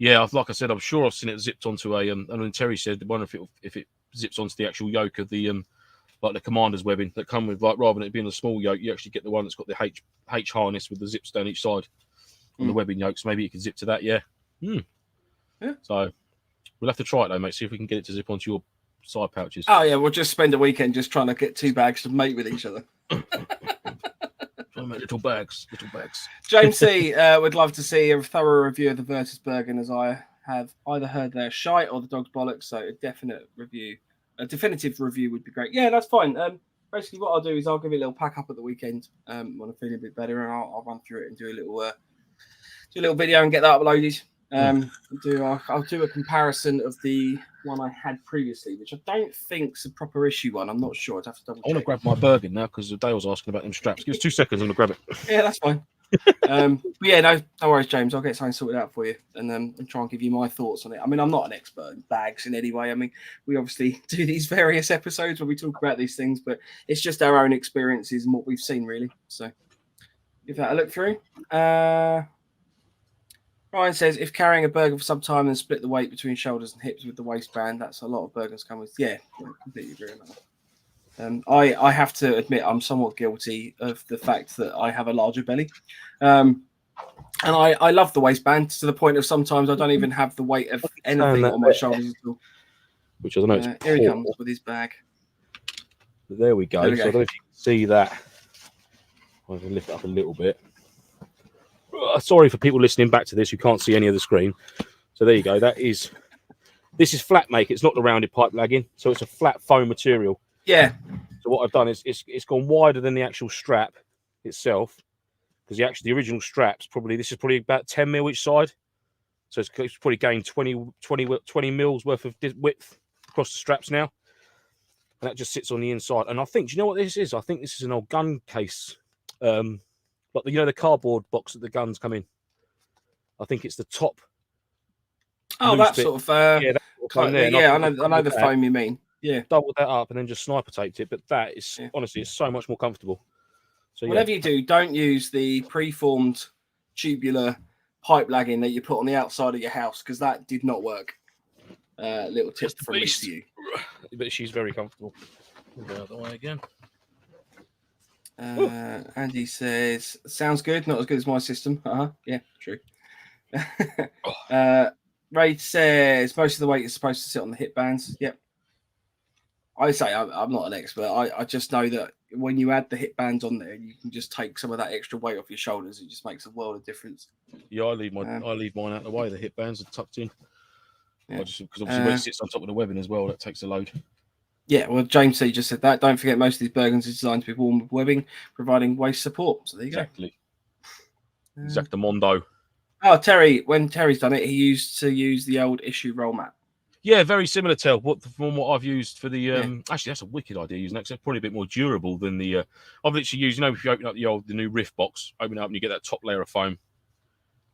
Yeah, like I said, I'm sure I've seen it zipped onto a. And then Terry said, I wonder if it zips onto the actual yoke of the like the commander's webbing that come with, like, rather than it being a small yoke, you actually get the one that's got the H harness with the zips down each side on the webbing yokes. Maybe you can zip to that. Yeah. Yeah. So we'll have to try it though, mate. See if we can get it to zip onto your side pouches. Oh yeah, we'll just spend a weekend just trying to get two bags to mate with each other. Little bags. James C would love to see a thorough review of the Vertus Bergen, as I have either heard they're shite or the dog's bollocks. So a definitive review would be great. Yeah, that's fine. Basically, what I'll do is I'll give it a little pack up at the weekend when I'm feeling a bit better, and I'll run through it and do a little video and get that uploaded. I'll do a comparison of the one I had previously, which I don't think's a proper issue one. I'm not sure. I'd have to double check. I want to grab my Bergen now because Dale's asking about them straps. Give us 2 seconds. I'm going to grab it. Yeah, that's fine. But yeah, no worries, James. I'll get something sorted out for you and try and give you my thoughts on it. I mean, I'm not an expert in bags in any way. I mean, we obviously do these various episodes where we talk about these things, but it's just our own experiences and what we've seen, really. So give that a look through. Ryan says, if carrying a Bergen for some time and split the weight between shoulders and hips with the waistband, that's a lot of Bergens come with. Yeah, I completely agree on that. I have to admit I'm somewhat guilty of the fact that I have a larger belly. And I love the waistband to the point of sometimes I don't even have the weight of anything on my shoulders at all. Which I don't know. Here he comes with his bag. There we go. So I don't know if you can see that. I'll lift it up a little bit. Sorry for people listening back to this who can't see any of the screen. So there you go. This is flat make. It's not the rounded pipe lagging. So it's a flat foam material. Yeah. So what I've done is it's gone wider than the actual strap itself, because the original strap's this is probably about 10 mil each side. So it's probably gained 20 mils worth of width across the straps now. And that just sits on the inside. And I think, do you know what this is? I think this is an old gun case. Like the cardboard box that the guns come in. I think it's the top. Oh, that sort of that sort of there. I know the foam you mean. Yeah, doubled that up and then just sniper taped it. But that is honestly, it's so much more comfortable. So whatever you do, don't use the preformed tubular pipe lagging that you put on the outside of your house, because that did not work. Little tip from me to you. But she's very comfortable. We'll go the other way again. Andy says, sounds good, not as good as my system. Yeah, true. Ray says most of the weight is supposed to sit on the hip bands. Yep. I say I'm not an expert. I just know that when you add the hip bands on there, you can just take some of that extra weight off your shoulders. It just makes a world of difference. Yeah, I leave mine out of the way. The hip bands are tucked in. Yeah. Because obviously when it sits on top of the webbing as well, that takes a load. Yeah, well, James C just said that. Don't forget, most of these Bergens are designed to be worn with webbing, providing waist support. So there you go. Exactamundo. Oh, Terry, when Terry's done it, he used to use the old issue roll mat. Yeah, very similar to from what I've used for the. Actually, that's a wicked idea using that, because it's probably a bit more durable than the. I've literally used, if you open up the new Rift box, open it up and you get that top layer of foam.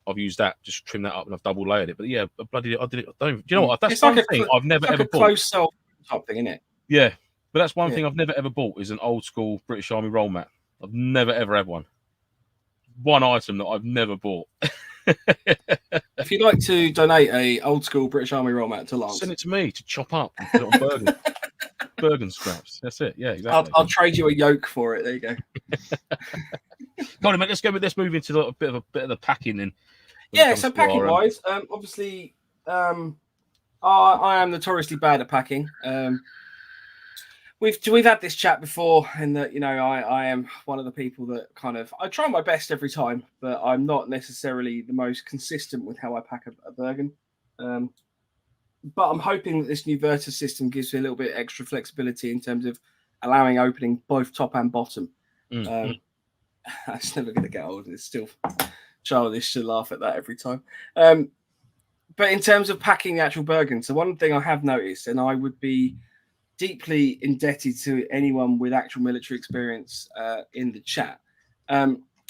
I've used that, just trim that up, and I've double layered it. But yeah, I did it. Do you know what? That's one thing I've never ever bought. Close cell type thing, isn't it? Yeah, but that's one thing I've never ever bought is an old school British Army roll mat. I've never ever had one. one item that I've never bought. If you'd like to donate a old school British Army roll mat to Lance, send it to me to chop up and put it on burgers. Bergen scraps. That's it. Yeah, exactly. I'll trade you a yoke for it. There you go. Go on, mate. Let's move into a bit of the packing then. Yeah. So packing wise, obviously, I am notoriously bad at packing. We've had this chat before, and that I am one of the people that I try my best every time, but I'm not necessarily the most consistent with how I pack a Bergen. But I'm hoping that this new Vertus system gives me a little bit extra flexibility in terms of allowing opening both top and bottom. That's never going to get old. It's still childish to laugh at that every time. But in terms of packing the actual Bergen, so one thing I have noticed, and I would be deeply indebted to anyone with actual military experience in the chat.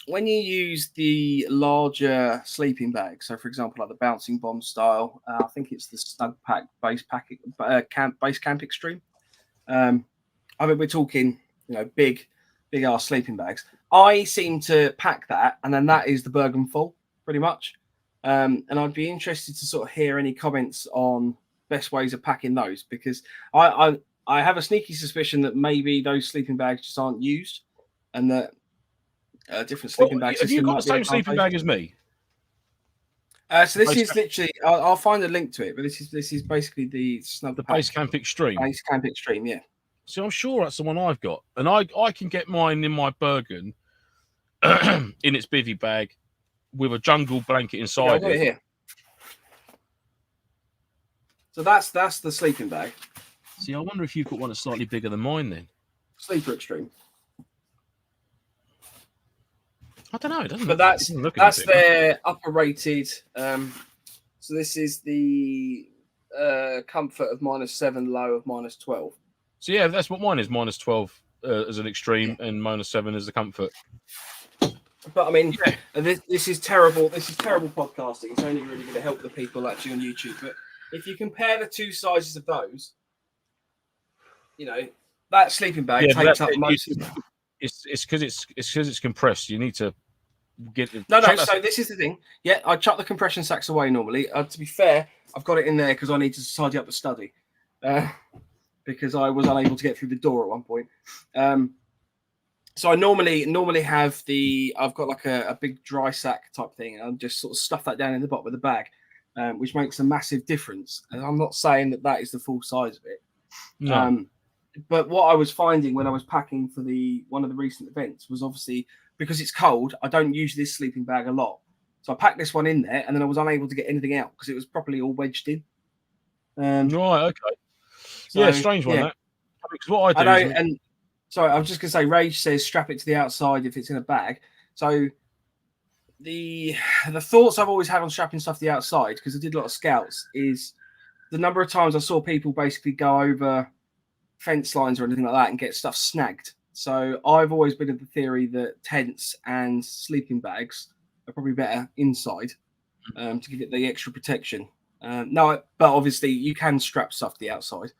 When you use the larger sleeping bag, so for example, like the bouncing bomb style, I think it's the Snug Pack base camp extreme. I mean, we're talking, big ass sleeping bags. I seem to pack that, and then that is the Bergen full, pretty much. And I'd be interested to sort of hear any comments on best ways of packing those, because I have a sneaky suspicion that maybe those sleeping bags just aren't used, and that different sleeping bags. Have you got the same sleeping bag as me? So this is literally. I'll find a link to it, but this is basically the Snug Pack Base Camp Extreme. Base Camp Extreme, yeah. So I'm sure that's the one I've got, and I can get mine in my Bergen in its bivvy bag with a jungle blanket inside. I've got it here. So that's the sleeping bag. See, I wonder if you've got one that's slightly bigger than mine then. Sleeper Extreme. I don't know. It doesn't. But that's their upper rated. So this is the comfort of -7, low of -12. So yeah, that's what mine is. -12 as an extreme, and -7 as the comfort. But I mean, this is terrible. This is terrible podcasting. It's only really going to help the people actually on YouTube. But if you compare the two sizes of those, that sleeping bag takes up most of them. It's because it's compressed. You need to get it. No. So this is the thing. Yeah, I chuck the compression sacks away normally. To be fair, I've got it in there because I need to tidy up the study, because I was unable to get through the door at one point. So I normally have I've got like a big dry sack type thing, and I'll just sort of stuff that down in the bottom of the bag, which makes a massive difference. And I'm not saying that is the full size of it. No. But what I was finding when I was packing for one of the recent events was, obviously, because it's cold, I don't use this sleeping bag a lot. So I packed this one in there, and then I was unable to get anything out because it was properly all wedged in. Right, okay. So, strange one, that. Because what I do and sorry, I was just going to say, Rage says strap it to the outside if it's in a bag. So the thoughts I've always had on strapping stuff to the outside, because I did a lot of scouts, is the number of times I saw people basically go over fence lines or anything like that and get stuff snagged. So I've always been of the theory that tents and sleeping bags are probably better inside, to give it the extra protection. But obviously you can strap stuff to the outside.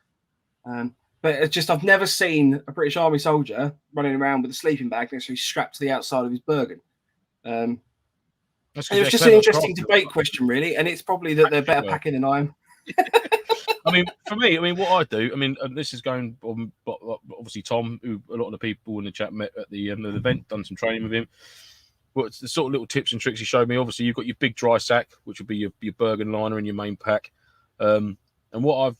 But it's just, I've never seen a British Army soldier running around with a sleeping bag necessarily strapped to the outside of his Bergen. It was just an interesting debate question, really, and it's probably that they're better packing than I am. I mean, for me, what I do, and this is going on, obviously Tom, who a lot of the people in the chat met at the event, done some training with him. But it's the sort of little tips and tricks he showed me. Obviously, you've got your big dry sack, which would be your Bergen liner and your main pack. And what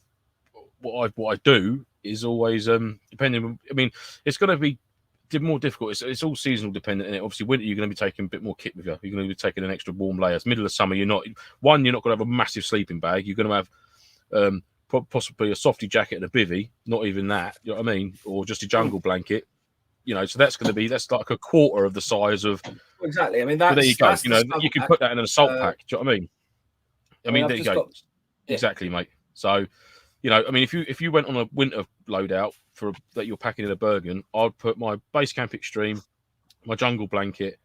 I do is always depending. I mean, it's going to be more difficult. It's all seasonal dependent. And obviously, winter you're going to be taking a bit more kit with you. You're going to be taking an extra warm layer. It's middle of summer. You're not going to have a massive sleeping bag. You're going to have possibly a softy jacket and a bivvy. Not even that. You know what I mean? Or just a jungle blanket. So that's like a quarter of the size of. Exactly. I mean, there you go. You can put that in an assault pack. Do you know what I mean? I mean, there you go. Exactly, mate. So, I mean, if you went on a winter loadout that you're packing in a Bergen, I'd put my base camp extreme, my jungle blanket,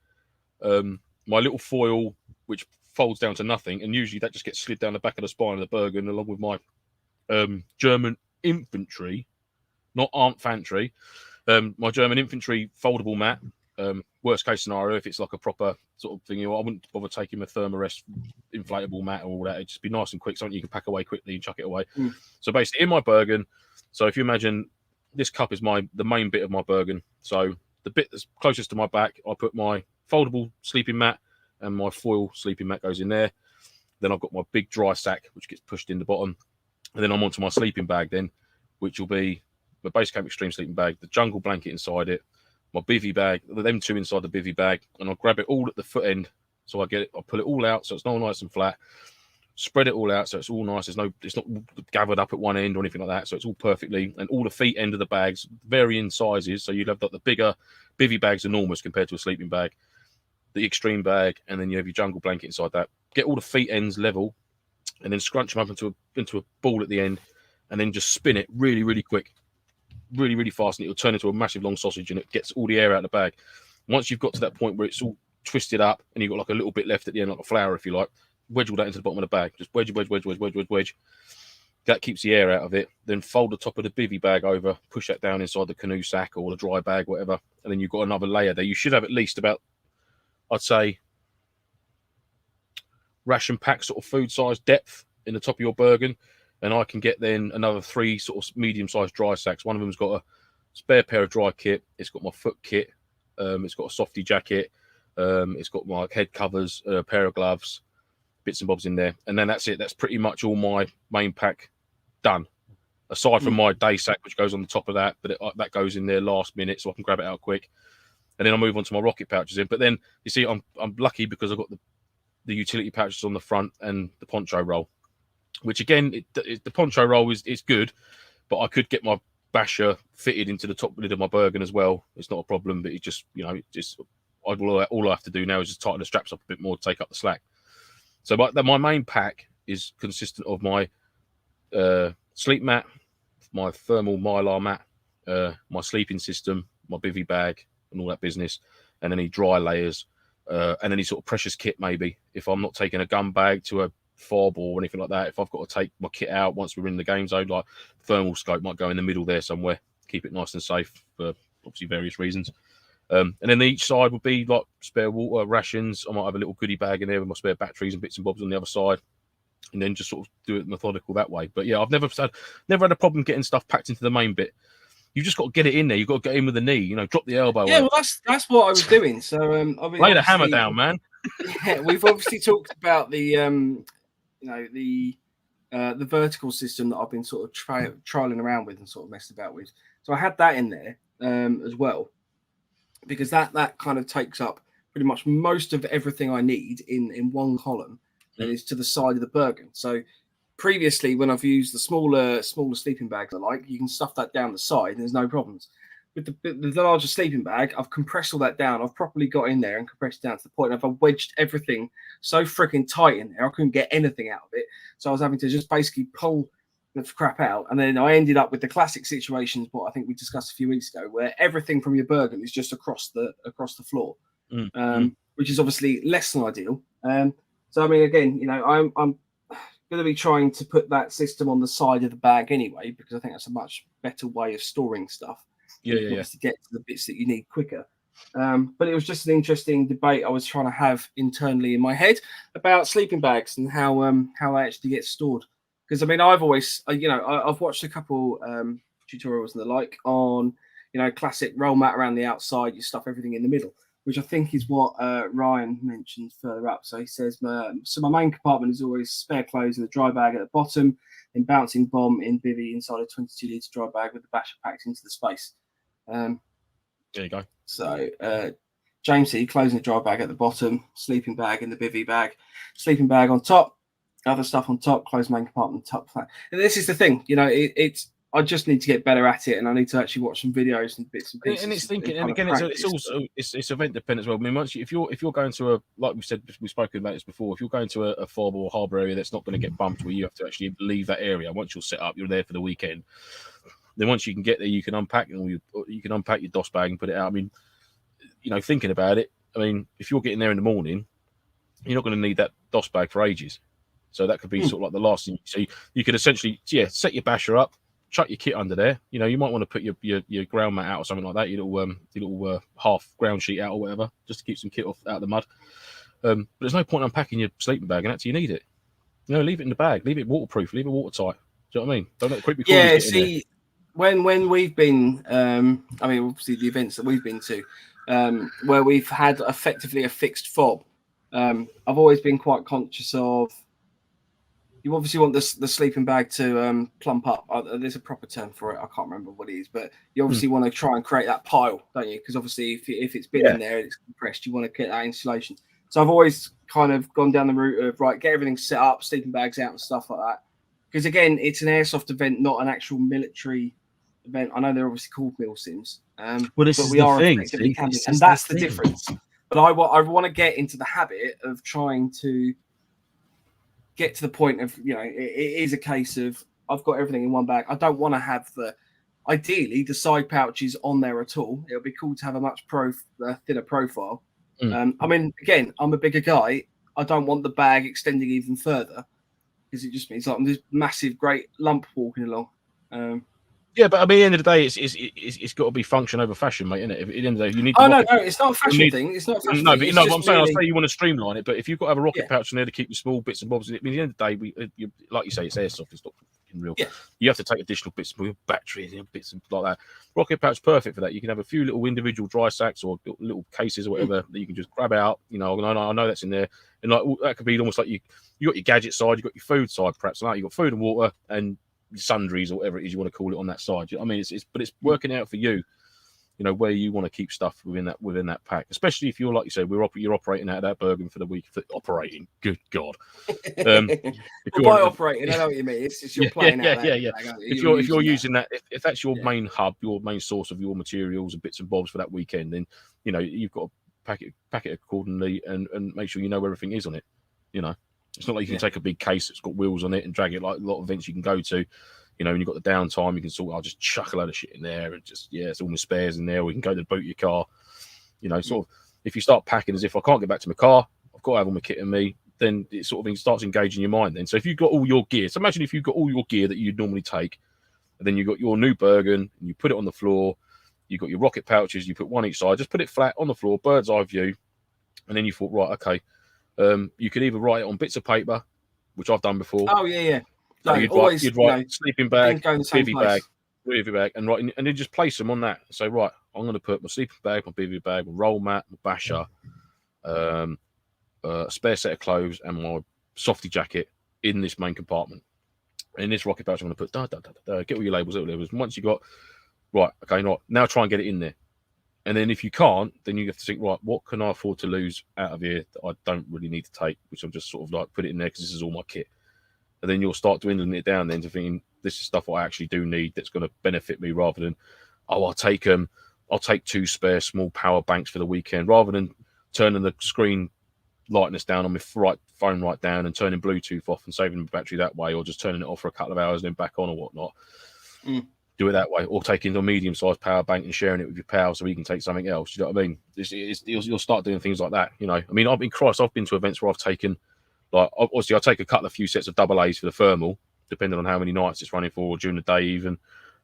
my little foil, which folds down to nothing, and usually that just gets slid down the back of the spine of the Bergen, along with my German infantry, not armed infantry, my German infantry foldable mat, Worst case scenario, if it's like a proper sort of thing, I wouldn't bother taking a Thermarest inflatable mat or all that. It'd just be nice and quick, something you can pack away quickly and chuck it away. So basically, in my Bergen, so if you imagine this cup is the main bit of my Bergen. So the bit that's closest to my back, I put my foldable sleeping mat, and my foil sleeping mat goes in there. Then I've got my big dry sack, which gets pushed in the bottom. And then I'm onto my sleeping bag then, which will be my base camp extreme sleeping bag, the jungle blanket inside it, my bivvy bag, them two inside the bivvy bag, and I'll grab it all at the foot end. So I'll pull it all out so it's all nice and flat, spread it all out so it's all nice. It's not gathered up at one end or anything like that. So it's all perfectly, and all the feet end of the bags vary in sizes. So you'd have the bigger bivvy bag's enormous compared to a sleeping bag, the extreme bag, and then you have your jungle blanket inside that. Get all the feet ends level, and then scrunch them up into a ball at the end, and then just spin it really, really quick. Really, really fast, and it'll turn into a massive long sausage, and it gets all the air out of the bag. Once you've got to that point where it's all twisted up and you've got like a little bit left at the end, like a flower, if you like, wedge all that into the bottom of the bag. Just wedge. That keeps the air out of it. Then fold the top of the bivvy bag over, push that down inside the canoe sack or the dry bag, whatever, and then you've got another layer there. You should have at least about, I'd say, ration pack sort of food size depth in the top of your Bergen. And I can get then another 3 sort of medium-sized dry sacks. One of them's got a spare pair of dry kit. It's got my foot kit. It's got a softy jacket. It's got my head covers, a pair of gloves, bits and bobs in there. And then that's it. That's pretty much all my main pack done. Aside from my day sack, which goes on the top of that. But that goes in there last minute, so I can grab it out quick. And then I'll move on to my rocket pouches in. But then, you see, I'm lucky because I've got the utility pouches on the front and the poncho roll. Which again, the poncho roll is good, but I could get my basher fitted into the top lid of my Bergen as well. It's not a problem, but it just, all I have to do now is just tighten the straps up a bit more to take up the slack. So my main pack is consistent of my sleep mat, my thermal mylar mat, my sleeping system, my bivvy bag, and all that business, and any dry layers, and any sort of precious kit maybe. If I'm not taking a gun bag to a fob or anything like that, if I've got to take my kit out once we're in the game zone, like thermal scope might go in the middle there somewhere, keep it nice and safe for obviously various reasons. And then each side would be like spare water, rations. I might have a little goodie bag in there with my spare batteries and bits and bobs on the other side, and then just sort of do it methodical that way. But yeah, I've never had a problem getting stuff packed into the main bit. You've just got to get it in there. You've got to get in with the knee, drop the elbow. Yeah, well, that's what I was doing. So lay the hammer down, man. Yeah, we've obviously talked about the the vertical system that I've been sort of trialing around with and sort of messed about with. So I had that in there as well, because that kind of takes up pretty much most of everything I need in one column that is to the side of the Bergen. So previously, when I've used the smaller sleeping bags you can stuff that down the side and there's no problems. With the larger sleeping bag, I've compressed all that down. I've properly got in there and compressed down to the point of I've wedged everything so freaking tight in there, I couldn't get anything out of it. So I was having to just basically pull the crap out. And then I ended up with the classic situations, what I think we discussed a few weeks ago, where everything from your Bergen is just across the floor, which is obviously less than ideal. So, I mean, again, I'm going to be trying to put that system on the side of the bag anyway, because I think that's a much better way of storing stuff. Yeah. To get to the bits that you need quicker. But it was just an interesting debate I was trying to have internally in my head about sleeping bags and how they actually get stored. Because I mean, I've always, I've watched a couple tutorials and the like on, classic roll mat around the outside. You stuff everything in the middle, which I think is what Ryan mentioned further up. So he says, so my main compartment is always spare clothes in the dry bag at the bottom, then bouncing bomb in bivvy inside a 22-litre dry bag with the basher packed into the space. There you go. So James, closing the dry bag at the bottom, sleeping bag in the bivvy bag, sleeping bag on top, other stuff on top, closed main compartment top. And this is the thing, it's I just need to get better at it, and I need to actually watch some videos and bits and pieces. And it's thinking, and again, it's also event dependent as well. I mean, if you're going to a, like we said, we've spoken about this before. If you're going to a fob or harbour area that's not going to get bumped, where you have to actually leave that area. Once you're set up, you're there for the weekend. Then once you can get there, you can unpack you can unpack your DOS bag and put it out. I mean, thinking about it, I mean, if you're getting there in the morning, you're not going to need that DOS bag for ages. So that could be sort of like the last thing. So you could essentially, set your basher up, chuck your kit under there. You know, you might want to put your ground mat out or something like that. Your little half ground sheet out or whatever, just to keep some kit off out of the mud. But there's no point unpacking your sleeping bag and until you need it. You know, leave it in the bag, leave it waterproof, leave it watertight. Do you know what I mean? Don't let the creepy crawlies get in there. When we've been, I mean, obviously the events that we've been to, where we've had effectively a fixed fob, I've always been quite conscious of. You obviously want the sleeping bag to plump up. There's a proper term for it. I can't remember what it is, but you obviously want to try and create that pile, don't you? Because obviously, if it's been in there and it's compressed, you want to get that insulation. So I've always kind of gone down the route of get everything set up, sleeping bags out and stuff like that. Because again, it's an airsoft event, not an actual military event. I know they're obviously called MilSims, well, this but is we the are thing, effectively camping, and that's the difference. But I want to get into the habit of trying to get to the point of, you know, it is a case of I've got everything in one bag. I don't want to have ideally the side pouches on there at all. It would be cool to have a much thinner profile. I mean, again, I'm a bigger guy. I don't want the bag extending even further because it just means like I'm this massive, great lump walking along. Yeah, but I mean, at the end of the day, it's got to be function over fashion, mate, isn't it? At the end of the day, you need. No, it's not a fashion thing. It's not a fashion thing. But what I'm saying, I say you want to streamline it, but if you've got to have a rocket pouch in there to keep the small bits and bobs, I mean, at the end of the day, like you say, it's airsoft. It's not real. Yeah. You have to take additional bits, batteries, bits and like that. Rocket pouch perfect for that. You can have a few little individual dry sacks or little cases or whatever that you can just grab out. You know, I know that's in there, and like that could be almost like you got your gadget side, you got your food side, perhaps. Like you got food and water and sundries or whatever it is you want to call it on that side. I mean, it's working out for you. You know where you want to keep stuff within that pack, especially if you're like you said, you're operating out of that Bergen for the week. Operating, good God! By operating, I know what you mean. It's you're playing out. Yeah. If you're using that, if that's your main hub, your main source of your materials and bits and bobs for that weekend, then you know you've got to pack it accordingly and make sure you know where everything is on it. You know, it's not like you can take a big case that's got wheels on it and drag it like a lot of events you can go to. You know, when you've got the downtime, you can I'll just chuck a load of shit in there and just, it's all my spares in there. We can go to the boot of your car. You know, sort of, if you start packing as if I can't get back to my car, I've got to have all my kit in me, then it sort of starts engaging your mind then. So if you've got all your gear, so imagine if you've got all your gear that you'd normally take, and then you've got your new Bergen, and you put it on the floor, you've got your rocket pouches, you put one each side, just put it flat on the floor, bird's eye view, and then you thought, right, okay, you could either write it on bits of paper, which I've done before. Oh, yeah. So you'd write sleeping bag, bivvy bag, and then just place them on that. So right, I'm going to put my sleeping bag, my bivvy bag, my roll mat, my basher, a spare set of clothes, and my softy jacket in this main compartment. In this rocket pouch, I'm going to put get all your labels, And once you got right, okay, now try and get it in there. And then if you can't, then you have to think, right, what can I afford to lose out of here that I don't really need to take, which I'm just sort of like put it in there because this is all my kit. And then you'll start dwindling it down then to thinking this is stuff I actually do need that's going to benefit me rather than, I'll take 2 spare small power banks for the weekend rather than turning the screen lightness down on my phone right down and turning Bluetooth off and saving the battery that way, or just turning it off for a couple of hours and then back on or whatnot. Do it that way, or taking a medium-sized power bank and sharing it with your pal so he can take something else. You know what I mean? You'll start doing things like that. You know, I mean, I've been to events where I've taken. Like, obviously, I take a few sets of double A's for the thermal, depending on how many nights it's running for, or during the day even.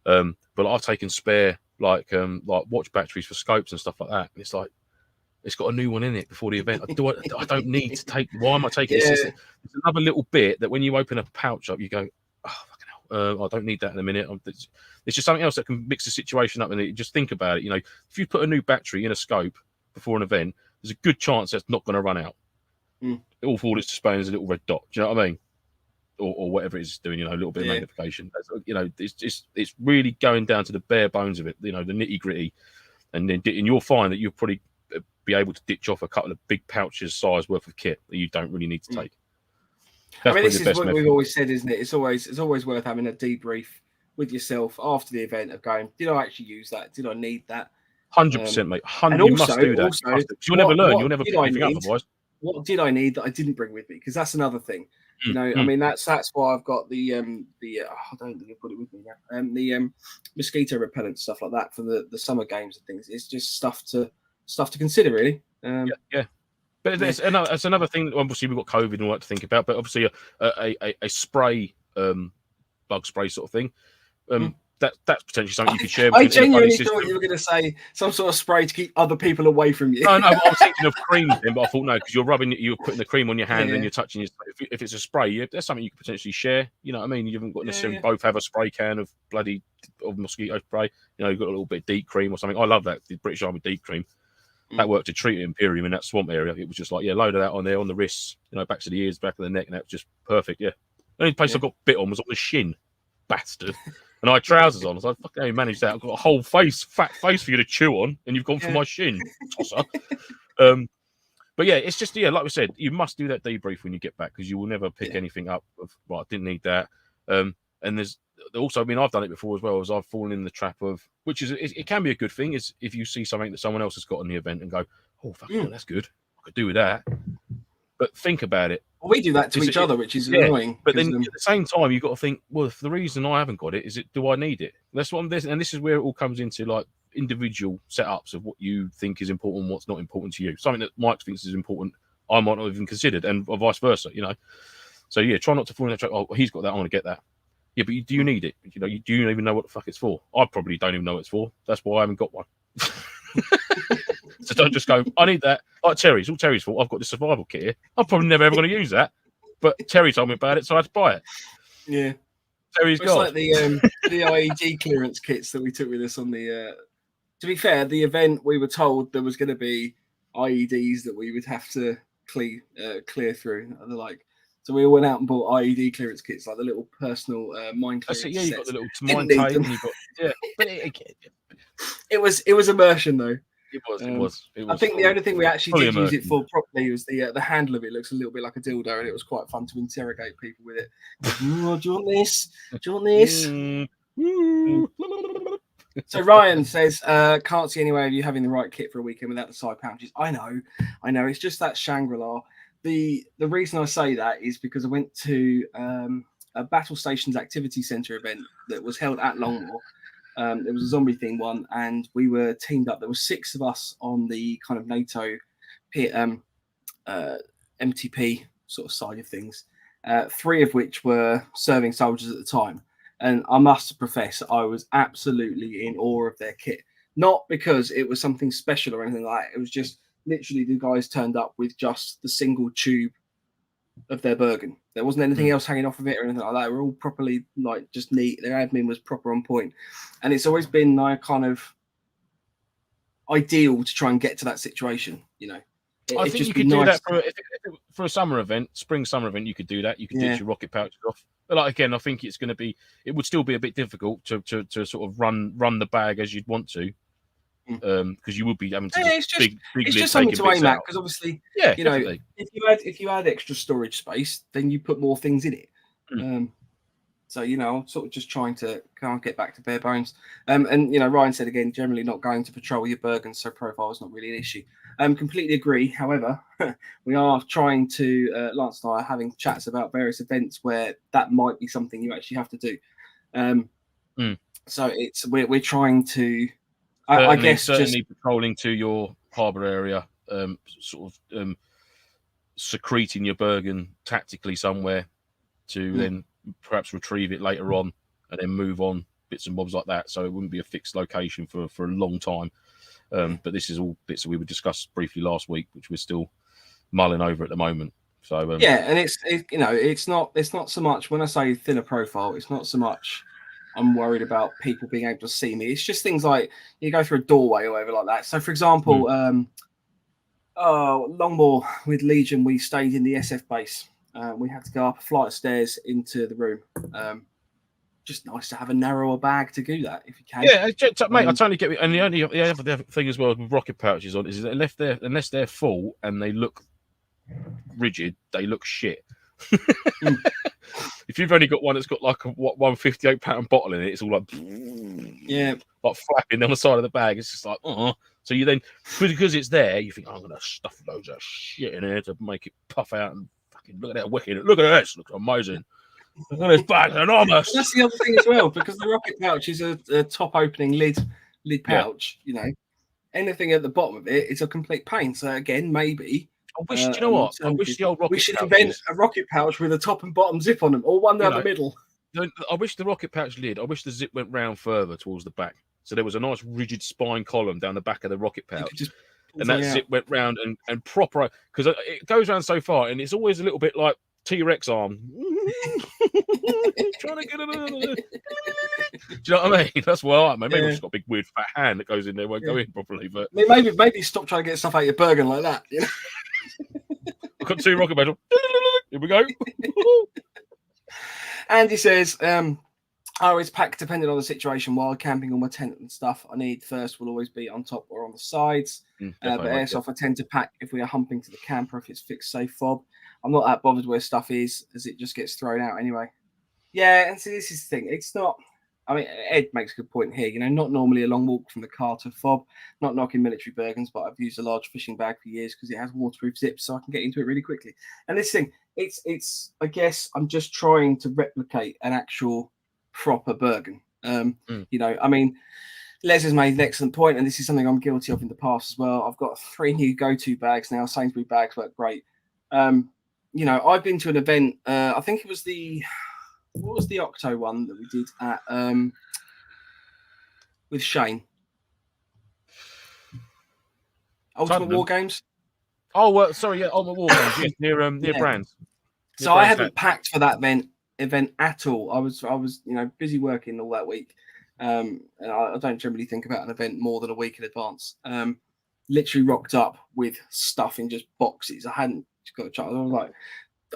But I've taken spare like watch batteries for scopes and stuff like that. And it's like it's got a new one in it before the event. I don't need to take. Why am I taking this? It's another little bit that when you open a pouch up, you go, oh fucking hell, I don't need that in a minute. It's just something else that can mix the situation up. And just think about it. You know, if you put a new battery in a scope before an event, there's a good chance that's not going to run out. All for its display is a little red dot. Do you know what I mean? Or whatever it's doing, you know, a little bit of magnification. You know, it's really going down to the bare bones of it, you know, the nitty gritty, and you'll find that you'll probably be able to ditch off a couple of big pouches size worth of kit that you don't really need to take. I mean, this is what we've always said, isn't it? It's always worth having a debrief with yourself after the event of going, did I actually use that? Did I need that? 100%, mate. You must do that. You'll never learn. You'll never pick anything up otherwise. What did I need that I didn't bring with me? Because that's another thing. You know, I mean, that's why I've got the I don't think I put it with me now. The mosquito repellent stuff like that for the summer games and things. It's just stuff to consider, really. But it's another thing. Obviously, we've got COVID and all that to think about. But obviously, a spray, bug spray sort of thing. That's potentially something you could share. I genuinely thought you were going to say some sort of spray to keep other people away from you. No, I was thinking of cream then, but I thought no, because you're putting the cream on your hand and you're touching your. If it's a spray, that's something you could potentially share. You know what I mean? You haven't got necessarily both have a spray can of mosquito spray. You know, you've got a little bit of deep cream or something. I love that, the British Army deep cream. That worked to treat Imperium in that swamp area. It was just like, load of that on there, on the wrists, back to the ears, back of the neck, and that was just perfect. Yeah. The only place I got bit on was on the shin, bastard. And I had trousers on. So I fucking managed that. I've got a whole fat face for you to chew on, and you've gone for my shin, tosser. But yeah, it's just like we said, you must do that debrief when you get back because you will never pick anything up of I didn't need that. And there's also, I mean, I've done it before as well, as I've fallen in the trap of, which is it can be a good thing, is if you see something that someone else has got on the event and go, oh fuck, that's good, I could do with that. But think about it. Well, we do that to each other, which is annoying. But then at the same time, you've got to think, well, if the reason I haven't got it is do I need it? That's what and this is where it all comes into like individual setups of what you think is important and what's not important to you. Something that Mike thinks is important, I might not have even considered, and vice versa, So yeah, try not to fall in that trap. Oh, he's got that, I want to get that. Yeah, but do you need it? Do you even know what the fuck it's for? I probably don't even know what it's for. That's why I haven't got one. So don't just go, I need that. Like Terry's, all Terry's fault. I've got the survival kit here. I'm probably never ever going to use that. But Terry told me about it, so I had to buy it. Yeah. Terry's got like the IED clearance kits that we took with us on the. To be fair, the event we were told there was going to be IEDs that we would have to clear through. And so we all went out and bought IED clearance kits, like the little personal mine clearance. Yeah, you got the little mine tape, and you got But it was immersion though. It was. I think the only thing we actually did use it for properly was the handle of it. It looks a little bit like a dildo, and it was quite fun to interrogate people with it. Oh, do you want this? Do you want this? So Ryan says, can't see any way of you having the right kit for a weekend without the side pouches. I know. It's just that Shangri-La. The reason I say that is because I went to a Battle Stations Activity Centre event that was held at Longmoor. It was a zombie theme one, and we were teamed up. There were 6 of us on the kind of NATO MTP sort of side of things, 3 of which were serving soldiers at the time. And I must profess, I was absolutely in awe of their kit. Not because it was something special or anything like that. It was just literally the guys turned up with just the single tube of their Bergen. There wasn't anything else hanging off of it or anything like that. We're all properly just neat. Their admin was proper on point. And it's always been kind of ideal to try and get to that situation, I think you could do that for a summer event, spring summer event. You could do that. You could ditch your rocket pouches off. But again, I think it's going to be. It would still be a bit difficult to sort of run the bag as you'd want to, because you would be having to. It's just something to aim at, because obviously, definitely. if you had extra storage space, then you put more things in it. So I'm sort of just trying to get back to bare bones. And Ryan said again, generally not going to patrol your Bergen, so profile is not really an issue. Completely agree. However, we are trying to Lance and I are having chats about various events where that might be something you actually have to do. So we're trying to. I guess certainly patrolling to your harbour area, sort of secreting your Bergen tactically somewhere to then perhaps retrieve it later on and then move on, bits and bobs like that. So it wouldn't be a fixed location for a long time. But this is all bits that we were discussed briefly last week, which we're still mulling over at the moment. So and it's not so much, when I say thinner profile, it's not so much I'm worried about people being able to see me. It's just things like you go through a doorway or whatever like that. So for example, Longmoor with Legion, we stayed in the SF base. We had to go up a flight of stairs into the room. Just nice to have a narrower bag to do that if you can. Yeah, mate, I totally get it. And the other thing as well with rocket pouches on is that unless they're full and they look rigid, they look shit. If you've only got one that's got like a 158-pound bottle in it, it's all like like flapping down the side of the bag. It's just like So you then, because it's there, you think, I'm going to stuff loads of shit in here to make it puff out and fucking look at that wicked. Look at this, looks amazing. Look at this bag, enormous. That's the other thing as well, because the rocket pouch is a top opening lid pouch. Anything at the bottom of it is a complete pain. So again, maybe. I wish, I wish the old rocket. We should invent a rocket pouch with a top and bottom zip on them, or one down the middle. I wish the rocket pouch lid. I wish the zip went round further towards the back, so there was a nice rigid spine column down the back of the rocket pouch, and that zip went round and proper, because it goes around so far, and it's always a little bit like T-Rex arm, trying to get it. Do you know what I mean? That's why maybe I've just got a big weird fat hand that goes in there, won't go in properly. But maybe stop trying to get stuff out of your Bergen like that. You know? I've got 2 rocket pedals. Here we go. Andy says, it's packed depending on the situation. While camping on my tent and stuff, I need first will always be on top or on the sides. But Airsoft, I tend to pack if we are humping to the camper, if it's fixed safe fob. I'm not that bothered where stuff is, as it just gets thrown out anyway. Yeah, and see, this is the thing. It's not. I mean, Ed makes a good point here. You know, not normally a long walk from the car to fob. Not knocking military Bergens, but I've used a large fishing bag for years because it has waterproof zips, so I can get into it really quickly. And this thing, it's. I guess I'm just trying to replicate an actual proper Bergen. You know, I mean, Les has made an excellent point, and this is something I'm guilty of in the past as well. I've got 3 new go-to bags now. Sainsbury bags work great. You know, I've been to an event. I think it was what was the Octo one that we did at with Shane? Ultimate War Games. Oh, well, sorry, yeah, Ultimate War Games, near Brands. So I haven't packed for that event at all. I was you know, busy working all that week, and I don't generally think about an event more than a week in advance. Literally rocked up with stuff in just boxes. I hadn't got a chance. I was like,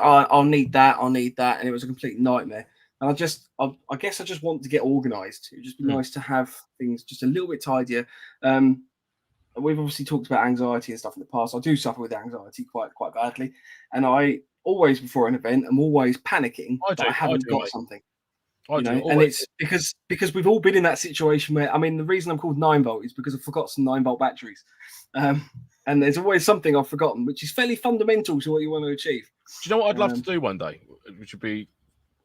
I'll need that, and it was a complete nightmare. And I guess I just want to get organised. It'd just be nice to have things just a little bit tidier. We've obviously talked about anxiety and stuff in the past. I do suffer with anxiety quite badly, and I always before an event, I'm always panicking that I haven't got something. And it's because we've all been in that situation where, I mean, the reason I'm called 9-volt is because I forgot some 9-volt batteries. And there's always something I've forgotten, which is fairly fundamental to what you want to achieve. Do you know what I'd love to do one day, which would be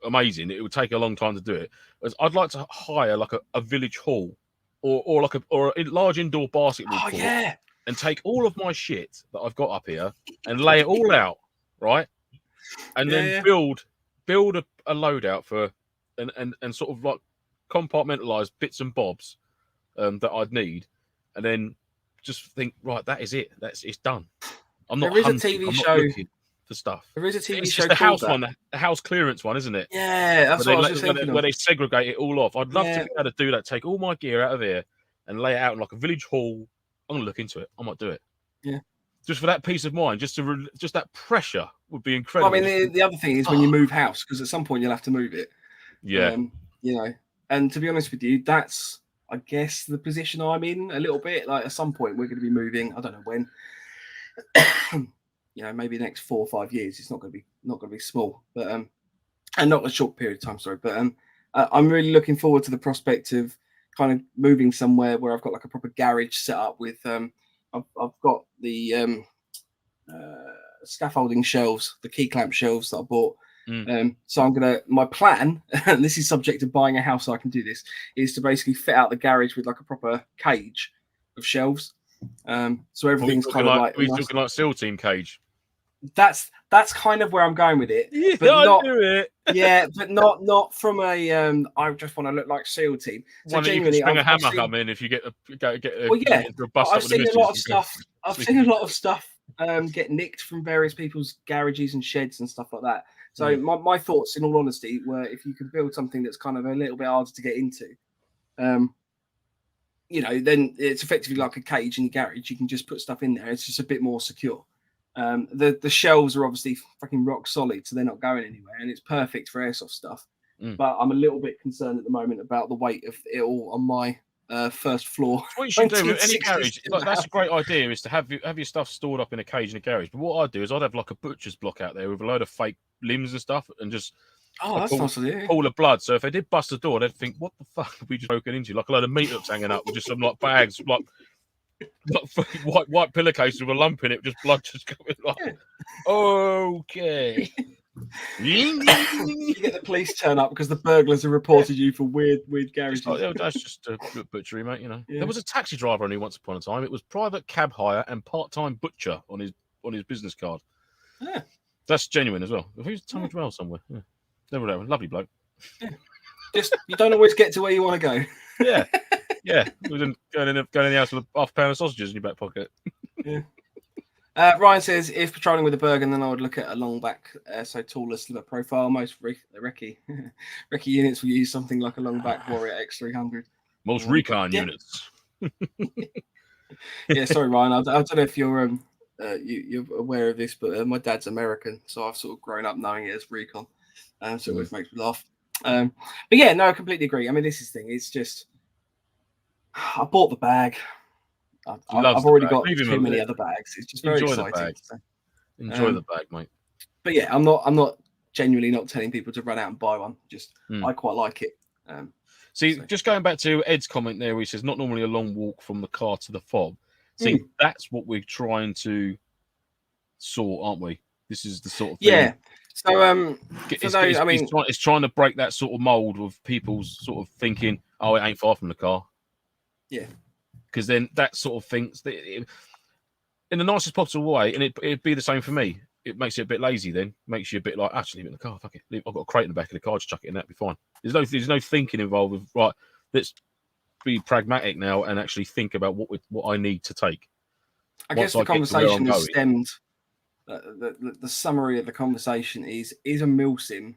amazing? It would take a long time to do it. I'd like to hire like a village hall or a large indoor basketball court, and take all of my shit that I've got up here and lay it all out, right? And then build a loadout for and sort of like compartmentalize bits and bobs that I'd need, and then just think, right, that is it. It's done. I'm not. There is hunting, a TV I'm show. Not looking for stuff. There is a TV it's show. It's the house one, the house clearance one, isn't it? Yeah, that's what I was just thinking. Where they segregate it all off. I'd love to be able to do that. Take all my gear out of here and lay it out in like a village hall. I'm gonna look into it. I might do it. Yeah. Just for that peace of mind, just that pressure would be incredible. Well, I mean, the other thing is when you move house, because at some point you'll have to move it. Yeah. You know, and to be honest with you, that's, I guess, the position I'm in a little bit. Like at some point we're going to be moving. I don't know when. You know, maybe the next 4 or 5 years. It's not going to be small, but and not a short period of time. Sorry, but I'm really looking forward to the prospect of kind of moving somewhere where I've got like a proper garage set up with. I've got the scaffolding shelves, the key clamp shelves that I bought. So my plan, and this is subject to buying a house so I can do this, is to basically fit out the garage with like a proper cage of shelves. So everything's kind of like. We're talking like SEAL team cage. That's kind of where I'm going with it. Yeah, but I do it. Yeah, but not from a. I just want to look like SEAL team. So genuinely, you can spring a hammer come in if you get a. Well, yeah, I've seen a lot of stuff. I've seen a lot of stuff get nicked from various people's garages and sheds and stuff like that. So my thoughts, in all honesty, were if you could build something that's kind of a little bit harder to get into, you know, then it's effectively like a cage in your garage. You can just put stuff in there. It's just a bit more secure. The shelves are obviously fucking rock solid, so they're not going anywhere, and it's perfect for airsoft stuff. But I'm a little bit concerned at the moment about the weight of it all on my first floor. What you should do with any garage, that's a great idea, is to have your stuff stored up in a cage in a garage. But what I'd do is I'd have like a butcher's block out there with a load of fake limbs and stuff, and just pool of blood. So if they did bust the door, they'd think, what the fuck have we just broken into? Like a load of meat hooks hanging up with just some like bags, like white pillowcases with a lump in it, just blood just coming. Like, okay. You get the police turn up because the burglars have reported you for weird garages. That's just a butchery, mate. You know, there was a taxi driver only once upon a time. It was private cab hire and part-time butcher on his business card. Yeah, that's genuine as well. He's somewhere somewhere. Yeah. Never know. Lovely bloke. Yeah. Just you don't always get to where you want to go. Yeah, yeah. Going in the house with half a pound of sausages in your back pocket. Yeah. Ryan says, if patrolling with a Bergen, then I would look at a long back, so taller, slimmer profile. Most recce units will use something like a long back Warrior X300. Most recon units. Yeah, sorry, Ryan. I don't know if you're you're aware of this, but my dad's American, so I've sort of grown up knowing it as recon, so it always makes me laugh. But yeah, no, I completely agree. I mean, this is the thing. It's just I bought the bag. I've already got too many other bags. It's just very exciting. So, enjoy the bag, mate. But yeah, I'm not genuinely not telling people to run out and buy one. Just I quite like it. Just going back to Ed's comment there, where he says not normally a long walk from the car to the fob. See, that's what we're trying to sort, aren't we? This is the sort of thing. Yeah. So it's trying to break that sort of mold of people's sort of thinking, oh, it ain't far from the car. Yeah. Because then that sort of things in the nicest possible way, and it'd be the same for me. It makes you a bit lazy. Then makes you a bit like, actually, leave it in the car. Fuck it. I've got a crate in the back of the car. Just chuck it in. That'd be fine. There's no thinking involved with right. Let's be pragmatic now and actually think about what I need to take. I guess the conversation has stemmed. The summary of the conversation is a MilSim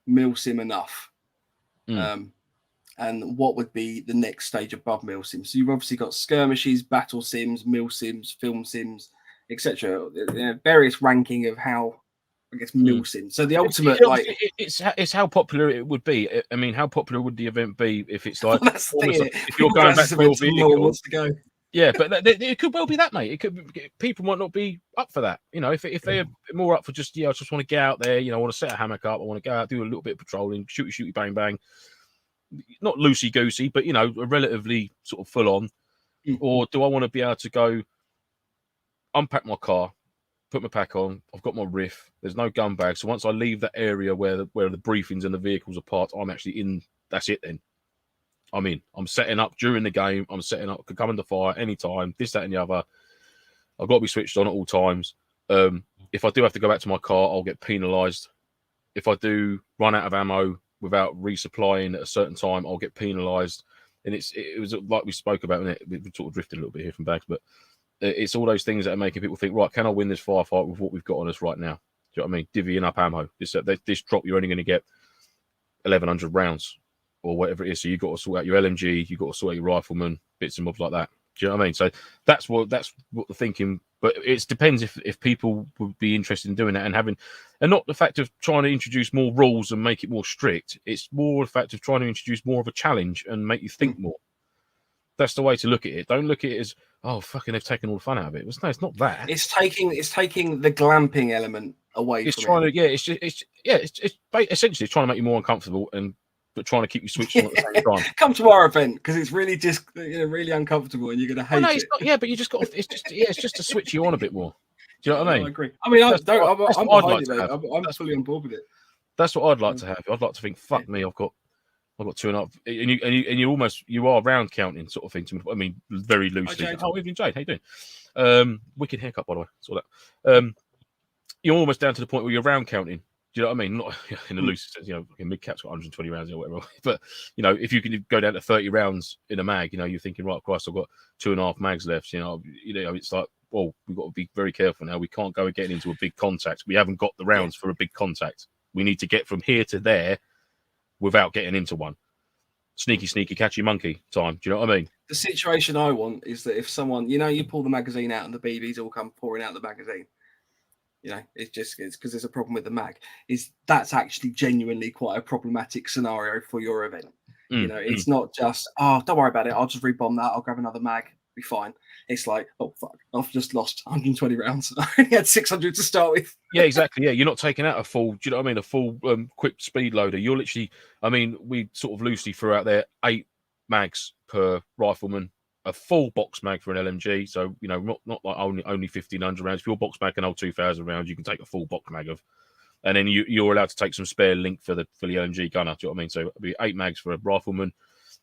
enough? And what would be the next stage above MilSim? So you've obviously got skirmishes, battle sims, MilSims, film sims, etc. Various ranking of how, I guess, MilSim. So the ultimate, it's how popular it would be. I mean, how popular would the event be if it's like if you're going back to your vehicle? Wants to go. Yeah, but it could well be that, mate. It could people might not be up for that. You know, if they're more up for just I just want to get out there. You know, I want to set a hammock up. I want to go out, do a little bit of patrolling, shooty, bang, bang. Not loosey goosey, but a relatively sort of full on. Or do I want to be able to go unpack my car, put my pack on? I've got my riff. There's no gun bag, so once I leave that area where the briefings and the vehicles are parked, I'm actually in. That's it. Then I'm in. I'm setting up during the game. I'm setting up. Could come under fire anytime. This, that, and the other. I've got to be switched on at all times. If I do have to go back to my car, I'll get penalised. If I do run out of ammo without resupplying at a certain time, I'll get penalised. And it was like we spoke about, and we sort of drifted a little bit here from bags, but it's all those things that are making people think, right, can I win this firefight with what we've got on us right now? Do you know what I mean? Divvying up ammo. This drop, you're only going to get 1,100 rounds or whatever it is. So you've got to sort out your LMG, you've got to sort out your rifleman, bits and bobs like that. Do you know what I mean? So that's what the thinking. But it depends if people would be interested in doing that and not the fact of trying to introduce more rules and make it more strict. It's more the fact of trying to introduce more of a challenge and make you think more. That's the way to look at it. Don't look at it as, oh, fucking, they've taken all the fun out of it. No, it's not that. It's taking the glamping element away. It's trying to, it's essentially trying to make you more uncomfortable but trying to keep you switched on at the same time. Come to our event because it's really just really uncomfortable and you're going to hate it. It's not, yeah, but you just got. It's just to switch you on a bit more. Do you know what I mean? I agree. I mean, I'm fully on board with it. That's what I'd like to have. I'd like to think, fuck me, I've got 2.5, and you are round counting sort of thing. I mean, very loosely. Oh, evening, Jade. How you doing? Wicked haircut, by the way. Saw that. You're almost down to the point where you're round counting. Do you know what I mean? Not in the loosest sense, mid-cap's got 120 rounds or whatever. But, if you can go down to 30 rounds in a mag, you're thinking, right, Christ, I've got 2.5 mags left. It's like, well, we've got to be very careful now. We can't go getting into a big contact. We haven't got the rounds for a big contact. We need to get from here to there without getting into one. Sneaky, catchy monkey time. Do you know what I mean? The situation I want is that if someone, you pull the magazine out and the BBs all come pouring out the magazine. It's because there's a problem with the mag. That's actually genuinely quite a problematic scenario for your event. It's not just, oh, don't worry about it. I'll just rebomb that. I'll grab another mag. Be fine. It's like, oh, fuck. I've just lost 120 rounds. I only had 600 to start with. Yeah, exactly. Yeah, you're not taking out a full, do you know what I mean? A full quick speed loader. You're literally, we sort of loosely threw out there 8 mags per rifleman. A full box mag for an LMG, so not like only 1,500 rounds. If your box mag can hold 2,000 rounds, you can take a full box mag of, and then you're allowed to take some spare link for the LMG gunner. Do you know what I mean? So it'd be 8 mags for a rifleman,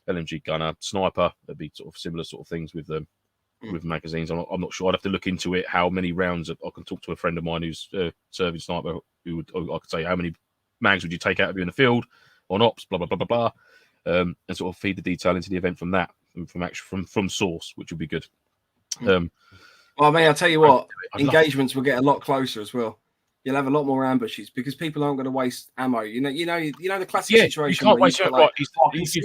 LMG gunner, sniper. There'd be sort of similar sort of things with with magazines. I'm not sure. I'd have to look into it. How many rounds? I can talk to a friend of mine who's serving sniper. I could say how many mags would you take out of you in the field? on ops, blah blah blah blah blah, and sort of feed the detail into the event from that, from source, which would be good. Well, I mean, I'll tell you what, engagements will get a lot closer as well. You'll have a lot more ambushes because people aren't going to waste ammo. You know the classic situation. You can't waste your right. You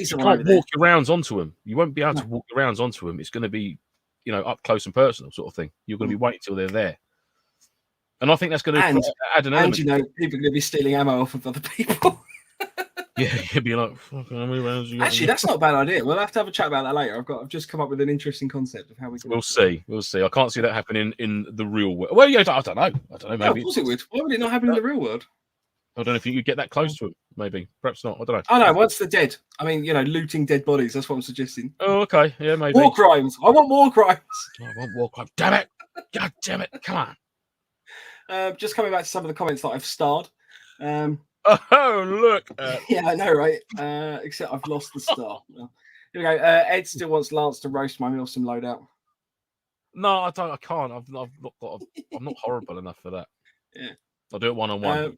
can't walk your rounds onto them. You won't be able to walk your rounds onto them. It's going to be, up close and personal sort of thing. You're going to be waiting till they're there. And I think that's going to add an element. And people are going to be stealing ammo off of other people. Yeah, you'd be like, fucking how many rounds you got? Actually, that's not a bad idea. We'll have to have a chat about that later. I've just come up with an interesting concept of how we can. We'll see. I can't see that happening in the real world. Well, yeah, I don't know. Maybe. Yeah, of course it would. Why would it not happen in the real world? I don't know if you could get that close to it. Maybe. Perhaps not. I don't know. Oh, no. Once they're dead. I mean, looting dead bodies. That's what I'm suggesting. Oh, okay. Yeah, maybe. War crimes. I want war crimes. I want war crimes. Damn it. God damn it. Come on. Just coming back to some of the comments that I've starred. Oh, look. Yeah, I know, right? Except I've lost the star. Well, here we go. Ed still wants Lance to roast my MilSim loadout. No, I don't. I can't. I'm not horrible enough for that. Yeah. I'll do it one-on-one.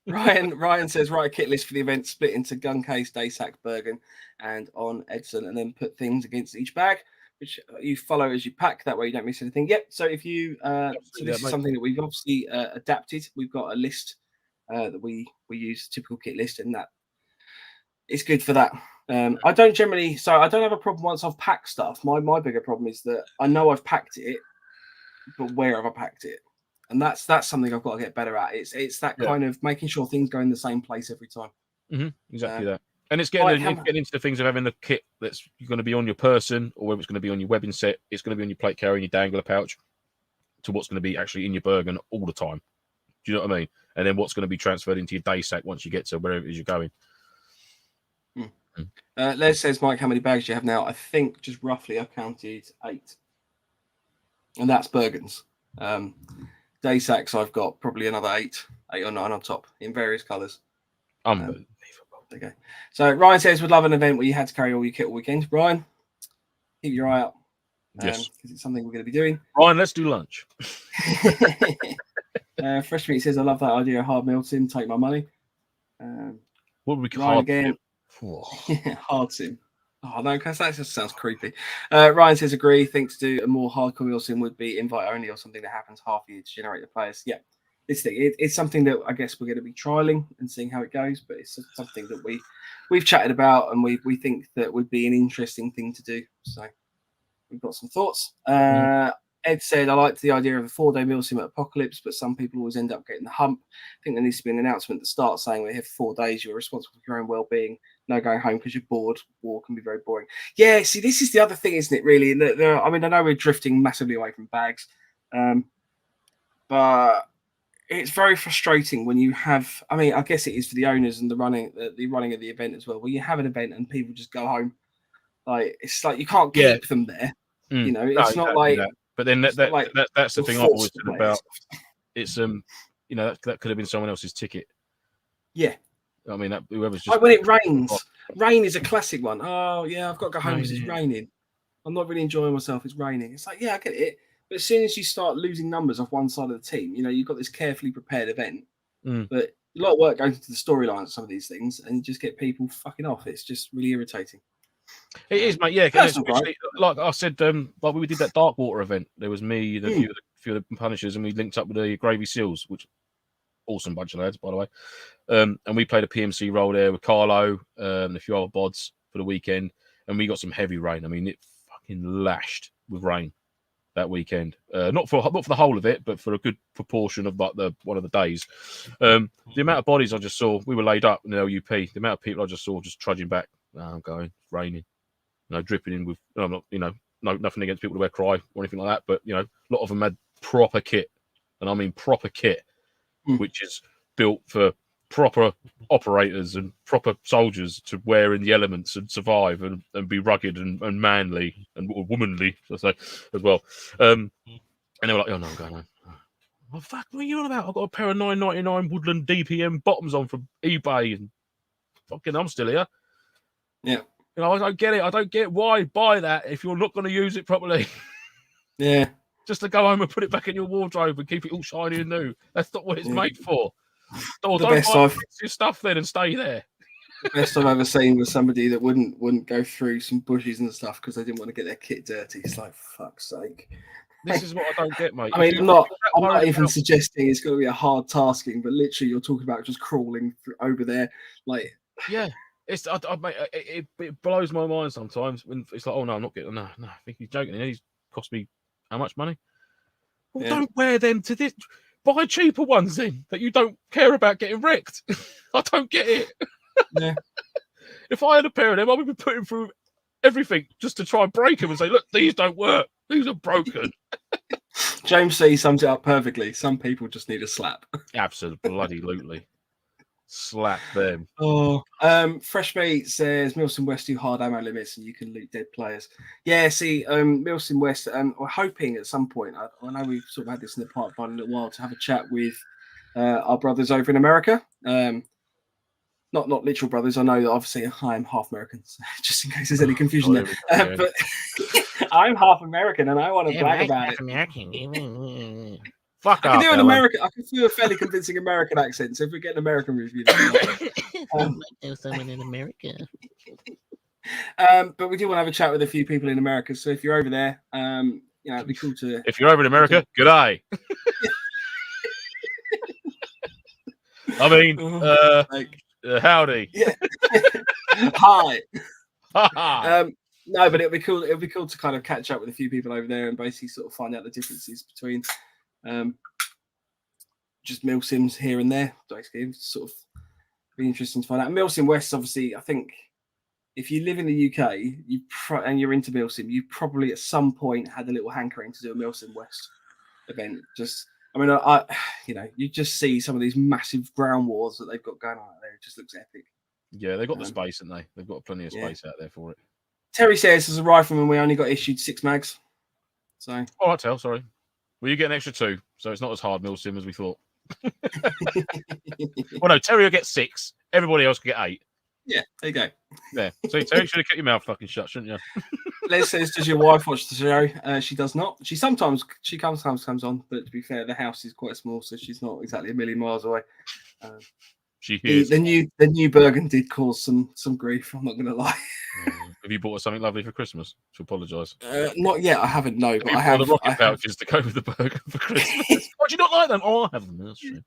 Ryan says, write a kit list for the event, split into gun case, day sack, Bergen, and on Edson, and then put things against each bag, which you follow as you pack. That way you don't miss anything. Yep. So if you, so this is something that we've obviously adapted. We've got a list that we use, typical kit list, and that it's good for that. I don't have a problem once I've packed stuff. My bigger problem is that I know I've packed it, but where have I packed it? And that's something I've got to get better at. It's that kind of making sure things go in the same place every time. Exactly that. And it's getting into the things of having the kit that's going to be on your person, or whether it's going to be on your webbing set, it's going to be on your plate carrier and your dangler pouch, to what's going to be actually in your Bergen all the time. Do you know what I mean? And then what's going to be transferred into your day sack once you get to wherever it is you're going. Les says, Mike, how many bags do you have now? I think just roughly I've counted 8. And that's Bergens. Day sacks, I've got probably another 8 or 9 on top in various colours. Unbelievable. Okay. So Ryan says, would love an event where you had to carry all your kit all weekend. Ryan, keep your eye out. Yes. Because it's something we're going to be doing. Ryan, let's do lunch. Fresh Meat says, I love that idea of hard MilSim, take my money. What would we call Ryan again? Hard sim. Oh, no, because that just sounds creepy. Ryan says, agree. Think to do a more hardcore MilSim would be invite only or something that happens half a year to generate the players. Yeah, it's something that I guess we're going to be trialing and seeing how it goes, but it's something that we've chatted about and we think that would be an interesting thing to do. So we've got some thoughts. Ed said, I liked the idea of a 4-day MilSim at Apocalypse, but some people always end up getting the hump. I think there needs to be an announcement at the start saying we're here for 4 days, you're responsible for your own well-being, no going home because you're bored. War can be very boring. Yeah, see, this is the other thing, isn't it, really? I mean, I know we're drifting massively away from bags, but it's very frustrating when you have, I mean, I guess it is for the owners and the running of the event as well, where you have an event and people just go home. Like, it's like you can't keep them there. You know, it's not like... That. But then that's the thing I've always said about it's that could have been someone else's ticket. Yeah, I mean whoever's just like when it rains. Rain is a classic one. Oh yeah, I've got to go home because it's raining. I'm not really enjoying myself. It's raining. It's like, yeah, I get it. But as soon as you start losing numbers off one side of the team, you've got this carefully prepared event. But a lot of work goes into the storylines of some of these things, and you just get people fucking off. It's just really irritating. It is, mate. Yeah, especially, like I said, like we did that Darkwater event. There was me, a few of the Punishers, and we linked up with the Gravy Seals, which awesome bunch of lads, by the way. And we played a PMC role there with Carlo and a few other bods for the weekend, and we got some heavy rain. I mean, it fucking lashed with rain that weekend. Not for the whole of it, but for a good proportion of like one of the days. The amount of bodies I just saw, we were laid up in the LUP. The amount of people I just saw just trudging back. I'm going, it's raining, dripping in with. I'm not, no, nothing against people who wear cry or anything like that, but a lot of them had proper kit, and I mean proper kit, which is built for proper operators and proper soldiers to wear in the elements and survive and be rugged and manly and womanly, so I say, as well. And they were like, "Oh no, I'm going home." Oh fuck, what are you on about? I've got a pair of $9.99 Woodland DPM bottoms on from eBay, and fucking, I'm still here. Yeah. I don't get it. I don't get why buy that if you're not going to use it properly. Yeah. Just to go home and put it back in your wardrobe and keep it all shiny and new. That's not what it's made for. Don't buy your stuff then and stay there. The best I've ever seen was somebody that wouldn't go through some bushes and stuff because they didn't want to get their kit dirty. It's like, fuck's sake. This is what I don't get, mate. I mean, I'm not even suggesting it's going to be a hard tasking, but literally, you're talking about just crawling over there, like. Yeah, it's mate, it blows my mind sometimes when it's like, oh no, I'm not getting. No, I think he's joking. He's cost me how much money? Well, don't wear them to this. Buy cheaper ones then that you don't care about getting wrecked. I don't get it. Yeah. If I had a pair of them, I would be putting through everything just to try and break them and say, look, these don't work. These are broken. James C sums it up perfectly. Some people just need a slap. Absolutely. Slap them. Oh, Fresh Meat says MilSim West do hard ammo limits and you can loot dead players. Yeah, see, MilSim West, we're hoping at some point, I know we've sort of had this in the pipeline a little while, to have a chat with our brothers over in America. Not literal brothers. I know that obviously I am half American, so just in case there's any confusion there. But I'm half American and I want to brag about it. American. Fuck I can do an American. I can do a fairly convincing American accent. So if we get an American review, there's someone in America. But we do want to have a chat with a few people in America. So if you're over there, it'd be cool to. If you're over in America, good eye. I mean, howdy. Yeah. Hi. No, but it'll be cool. It'll be cool to kind of catch up with a few people over there and basically sort of find out the differences between just MilSims here and there. Basically, sort of be interesting to find out. MilSim West, obviously, I think if you live in the UK, and you're into MilSim, you probably at some point had a little hankering to do a MilSim West event. You just see some of these massive ground wars that they've got going on out there. It just looks epic. Yeah, they've got the space, haven't they? They've got plenty of space out there for it. Terry says, as a rifleman, we only got issued 6 mags. So, all right, Tel, sorry. Well, you get an extra 2, so it's not as hard MilSim as we thought. Well, no, Terry will get 6. Everybody else can get 8. Yeah, there you go. Yeah, so Terry should have kept your mouth fucking shut, shouldn't you? Les says, does your wife watch the show? She does not. She sometimes comes on, but to be fair, the house is quite small, so she's not exactly a million miles away. She hears. The new Bergen did cause some grief. I'm not going to lie. Have you bought her something lovely for Christmas? To apologise. Not yet. I haven't. No, but I have the rocket pouches to go with the Bergen for Christmas. Why do you not like them? Oh, I have them. That's true.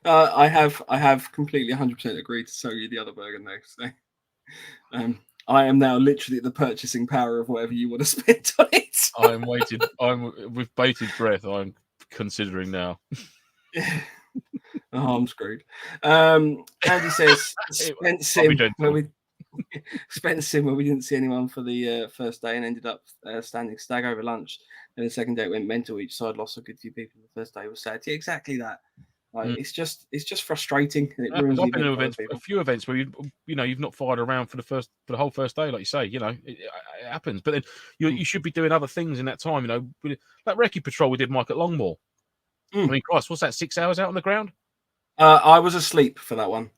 I have completely 100% agreed to sell you the other Bergen though. So, I am now literally the purchasing power of whatever you want to spend on it. I'm waiting. I'm with bated breath. I'm considering now. Oh, I'm screwed. Andy says spent sim where we didn't see anyone for the first day and ended up standing stag over lunch. And the second day it went mental. Each side lost a good few people. The first day was sad. Yeah, exactly that. Like, it's just frustrating. And it ruins I've been to a few events where you've not fired around for the whole first day, like you say. It happens. But then you should be doing other things in that time. That recce patrol we did, Mike, at Longmoor. I mean, Christ, what's that? 6 hours out on the ground? I was asleep for that one.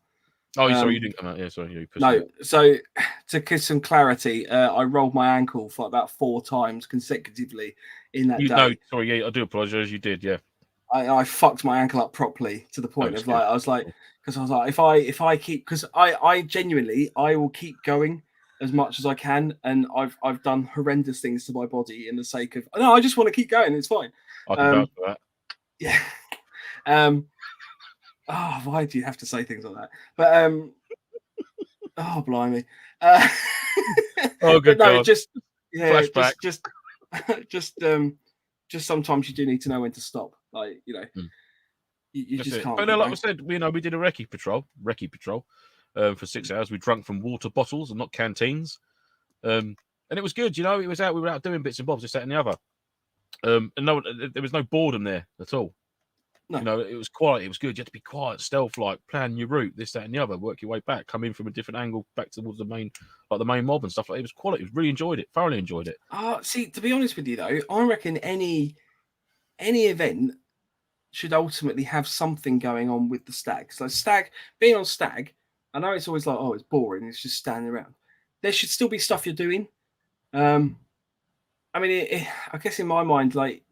Oh, sorry, you didn't come out. Yeah, sorry. No, so to give some clarity, I rolled my ankle for about 4 times consecutively in that day. No, sorry, yeah, I do apologise. You did, yeah. I fucked my ankle up properly to the point of I was like, if I keep, because I genuinely, I will keep going as much as I can, and I've done horrendous things to my body in the sake of, no, I just want to keep going. It's fine. I can vouch for that. Yeah. Why do you have to say things like that? But oh blimey. Oh good no, God. just flashback. Just sometimes you do need to know when to stop. Like, you just can't. But no, like I said, we did a recce patrol for 6 hours. We drank from water bottles and not canteens. And it was good, we were out doing bits and bobs, this, that, and the other. And no, there was no boredom there at all. No. It was quiet. It was good. You had to be quiet, stealth-like, plan your route, this, that, and the other. Work your way back, come in from a different angle, back towards the main mob and stuff like that. It was quality. Really enjoyed it. Thoroughly enjoyed it. See, to be honest with you, though, I reckon any event should ultimately have something going on with the stag. So being on stag, I know it's always like, oh, it's boring. It's just standing around. There should still be stuff you're doing. I mean, I guess in my mind, like,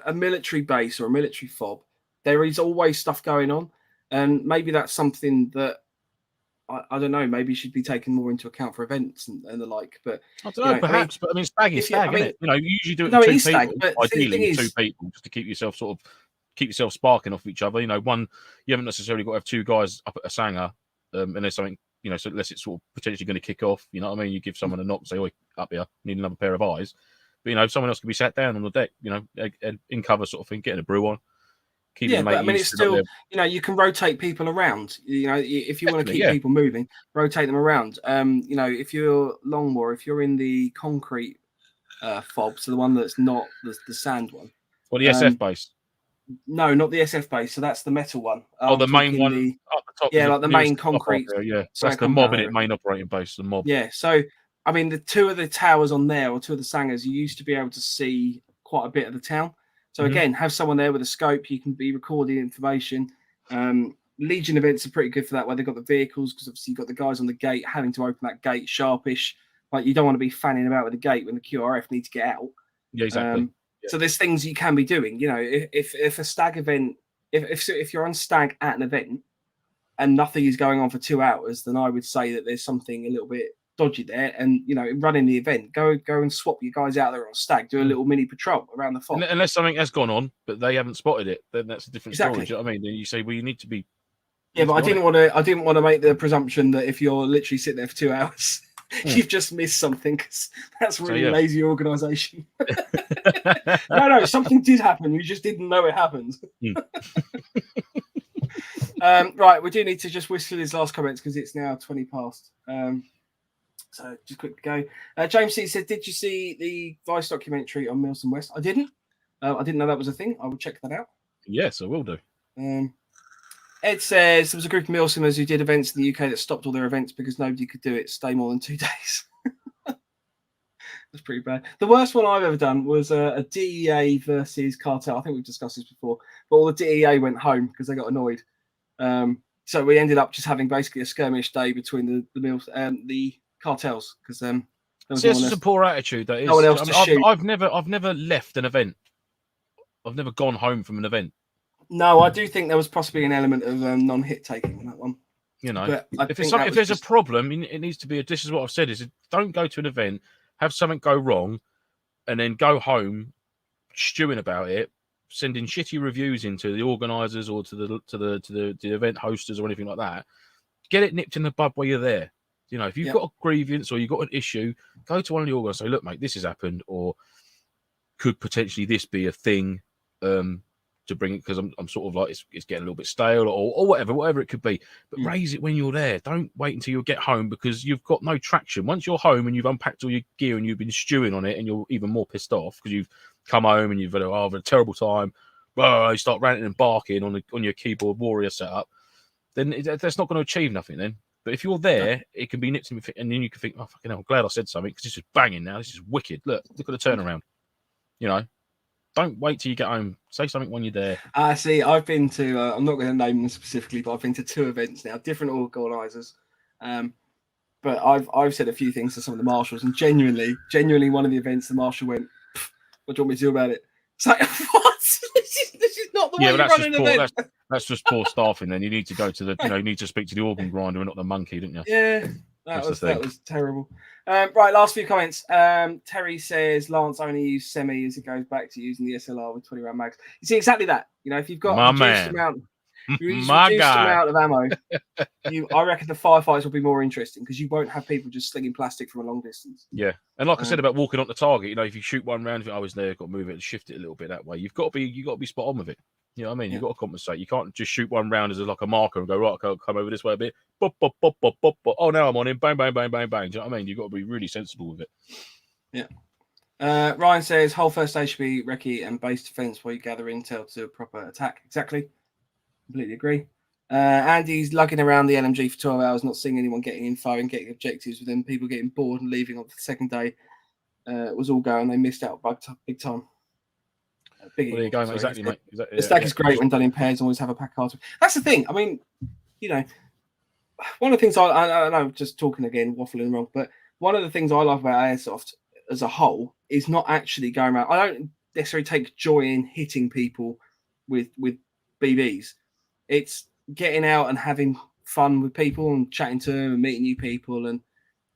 a military base or a military fob, there is always stuff going on, and maybe that's something that I don't know. Maybe should be taken more into account for events and the like. But I don't know, perhaps. But I mean, stag is stag, isn't it? You know, you usually do it with two people, but ideally with two people, just to keep yourself sparking off each other. You know, you haven't necessarily got to have two guys up at a sanger, and there's something, you know, so unless it's sort of potentially going to kick off. You know what I mean? You give someone a knock, say, "Oi, up here, need another pair of eyes." But you know, someone else can be sat down on the deck, you know, in cover sort of thing, getting a brew on. Yeah, but I mean, it's still, you know, you can rotate people around. You know, if you want to keep people moving, rotate them around. You know, if you're Longmoor, if you're in the concrete fob, so the one that's not the sand one. Or the SF base. No, not the SF base. So that's the metal one. The main one up the top. Yeah, like the main concrete. Yeah, so that's the mob in it, main operating base, the mob. Yeah, so I mean, the two of the towers on there, or two of the sangers, you used to be able to see quite a bit of the town. So again, have someone there with a scope. You can be recording information. Legion events are pretty good for that, where they've got the vehicles, because obviously you've got the guys on the gate having to open that gate sharpish. Like, you don't want to be fanning about with the gate when the QRF need to get out. Yeah, exactly. So there's things you can be doing. You know, if a stag event, if you're on stag at an event and nothing is going on for 2 hours, then I would say that there's something a little bit dodgy there. And you know, running the event, go and swap your guys out there on stag, do a little mini patrol around the fob. Unless something has gone on, but they haven't spotted it, then that's a different story. Do you know what I mean? Then you say, well, you need to be. Yeah, but I didn't want to make the presumption that if you're literally sitting there for 2 hours, you've just missed something, because that's really lazy organisation. No, something did happen. You just didn't know it happened. Right, we do need to just whisk through these last comments because it's now 20 past. So just quick to go. James C said, "Did you see the Vice documentary on MilSim West?" I didn't. I didn't know that was a thing. I will check that out. Yes, I will do. Ed says there was a group of MilSimmers who did events in the UK that stopped all their events because nobody could do it. Stay more than 2 days. That's pretty bad. The worst one I've ever done was a DEA versus cartel. I think we've discussed this before. But all the DEA went home because they got annoyed. So we ended up just having basically a skirmish day between the cartels, because this is a poor attitude. That is. No one else to shoot. I've never left an event. I've never gone home from an event. No, I do think there was possibly an element of non-hit taking in that one. You know, if there's a problem, it needs to be. This is what I've said: is don't go to an event, have something go wrong, and then go home stewing about it, sending shitty reviews into the organisers or to the event hosters or anything like that. Get it nipped in the bud while you're there. You know, if you've got a grievance or you've got an issue, go to one of the organisers and say, "Look, mate, this has happened," or could potentially this be a thing to bring it, because I'm sort of like it's getting a little bit stale or whatever it could be. But raise it when you're there. Don't wait until you get home, because you've got no traction. Once you're home and you've unpacked all your gear and you've been stewing on it, and you're even more pissed off because you've come home and you've had a terrible time. You start ranting and barking on your keyboard warrior setup. Then that's not going to achieve nothing. Then, but if you're there, it can be nipped in, and then you can think, "Oh, fucking hell, I'm glad I said something, because this is banging now. This is wicked. Look at the turnaround." You know. Don't wait till you get home. Say something when you're there. See, I've been to, I'm not going to name them specifically, but I've been to 2 events now, different organisers. But I've said a few things to some of the marshals, and genuinely one of the events, the marshal went, "What do you want me to do about it?" It's like, what? This is not the way you run an event. That's just poor staffing. Then you need to go to you need to speak to the organ grinder and not the monkey, didn't you? Yeah, that was terrible. Right, last few comments. Terry says Lance only used semi as it goes back to using the SLR with 20 round mags. You see, exactly that. You know, if you've got a reduced amount of ammo, I reckon the firefights will be more interesting, because you won't have people just slinging plastic from a long distance. Yeah, and like I said about walking on the target, you know, if you shoot one round, I was there, got to move it and shift it a little bit that way. You've got to be spot on with it. You know what I mean? You've got to compensate. You can't just shoot one round as like a marker and go, right, I'll come over this way a bit. Bop, bop, bop, bop, bop, bop. Oh, now I'm on him. Bang, bang, bang, bang, bang. Do you know what I mean? You've got to be really sensible with it. Yeah. Ryan says whole first aid should be recce and base defense while you gather intel to a proper attack. Exactly. Completely agree. Andy's lugging around the LMG for 12 hours, not seeing anyone getting info and getting objectives, with them people getting bored and leaving on the second day. It was all going. They missed out big time. Well, there you go, exactly, mate. The stack is great when done in pairs. Always have a pack card. That's the thing. I mean, you know, one of the things I know, just talking again, waffling wrong, but one of the things I love about Airsoft as a whole is not actually going around. I don't necessarily take joy in hitting people with BBs. It's getting out and having fun with people and chatting to them and meeting new people. And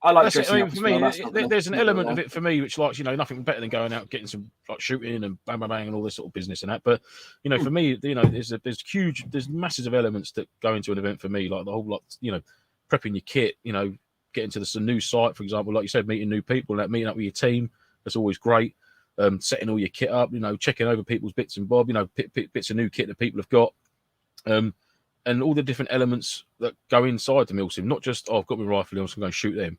I like dressing up as well. There's an element of it for me which, like, nothing better than going out, getting some like shooting and bang bang bang and all this sort of business and that. But for me, there's masses of elements that go into an event for me, like the whole lot, prepping your kit, getting to the new site, for example, like you said, meeting new people, like meeting up with your team. That's always great. Setting all your kit up, checking over people's bits and bob, bits of new kit that people have got. And all the different elements that go inside the MilSim, not just, I've got my rifle, I'm just going to shoot them.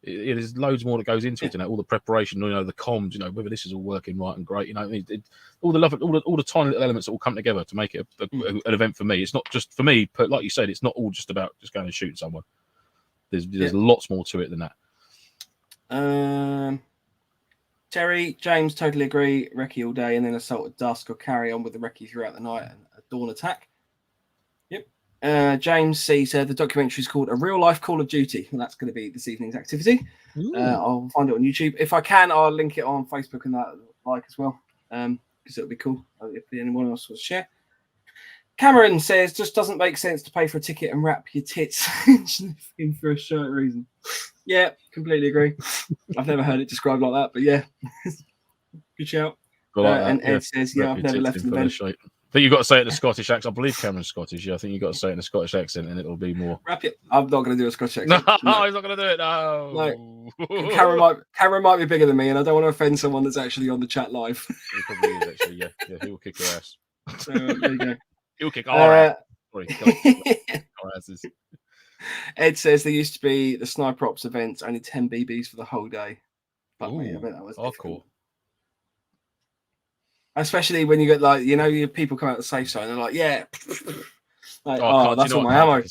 There's loads more that goes into it, all the preparation, the comms, whether this is all working right and great, all the tiny little elements that all come together to make it an event for me. It's not just for me, but like you said, it's not all just about just going and shooting someone. There's lots more to it than that. Terry, James, totally agree. Recce all day and then assault at dusk, or carry on with the recce throughout the night and a dawn attack. Yep. James sees the documentary is called A Real Life Call of Duty. And that's going to be this evening's activity. I'll find it on YouTube. If I can, I'll link it on Facebook and that as well. Because it'll be cool if anyone else wants to share. Cameron says, just doesn't make sense to pay for a ticket and wrap your tits in for a shirt reason. Yeah, completely agree. I've never heard it described like that, but yeah. Good shout. And Ed says, I've never left an event. But you've got to say it in a Scottish accent. I believe Cameron's Scottish. Yeah, I think you've got to say it in a Scottish accent and it'll be more. Wrap it. I'm not going to do a Scottish accent. No, he's not going to do it. No. Cameron might be bigger than me, and I don't want to offend someone that's actually on the chat live. He probably is, actually, yeah. He will kick your ass. So, there you go. He'll kick our ass. Sorry, our asses. Ed says there used to be the sniper ops events, only 10 BBs for the whole day. But I bet that was cool. Especially when you get people come out the safe zone, they're like, yeah. That's all my ammo.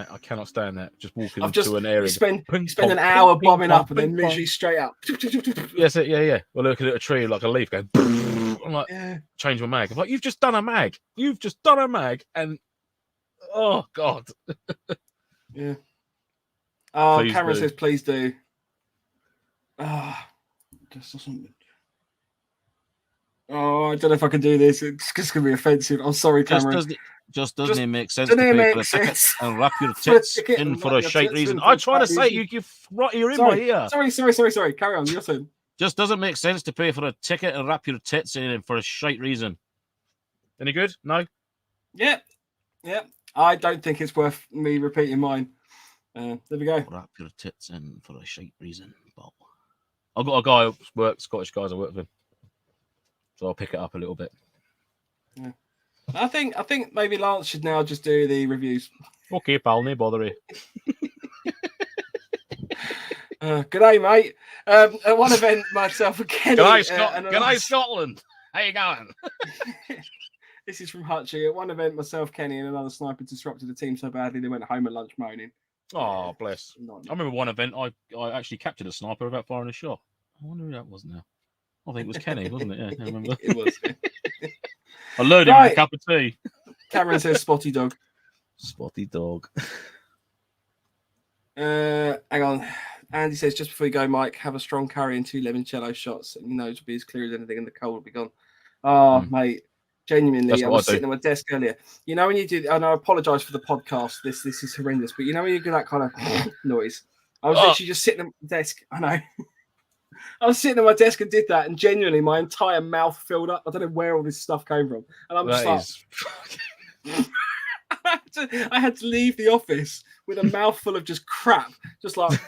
I cannot stand that. Just walking into an area. You spend an hour bombing up and then literally straight up. Yes, yeah. Well, looking at a tree like a leaf going. I'm like, change my mag. I'm like, you've just done a mag. And oh god. Yeah. Oh, Cameron says, please do. Just doesn't. Oh, I don't know if I can do this. It's just going to be offensive. I'm sorry, Cameron. Just doesn't it make sense to pay for a ticket and wrap your tits in for a shite reason? I'm trying to say you're in my ear. Sorry. Carry on. You're saying. Just doesn't make sense to pay for a ticket and wrap your tits in for a shite reason. Any good? No? Yeah. I don't think it's worth me repeating mine. There we go. Wrap your tits in for a shite reason, Bob. I've got a guy who works, Scottish guys I work with him. So I'll pick it up a little bit. Yeah. I think maybe Lance should now just do the reviews. Okay, pal, no bother you. Good day, mate. At one event, myself and Kenny. Good day, Scotland. How you going? This is from Hutchie. At one event, myself, Kenny, and another sniper disrupted the team so badly they went home at lunch moaning. Oh, bless. I remember one event I actually captured a sniper without firing a shot. I wonder who that was now. I think it was Kenny, wasn't it? Yeah, I remember. It was. I lured him with a cup of tea. Cameron says Spotty Dog. Spotty Dog. Hang on. Andy says, just before you go, Mike, have a strong carry and 2 limoncello shots, and your nose will be as clear as anything, and the cold will be gone. Oh, mate. Genuinely, I was sitting at my desk earlier. You know when you do, and I apologise for the podcast, this is horrendous, but you know when you do that kind of noise? I was literally just sitting at my desk. I know. I was sitting at my desk and did that, and genuinely my entire mouth filled up. I don't know where all this stuff came from. And I'm just like... I had to leave the office with a mouthful of just crap. Just like...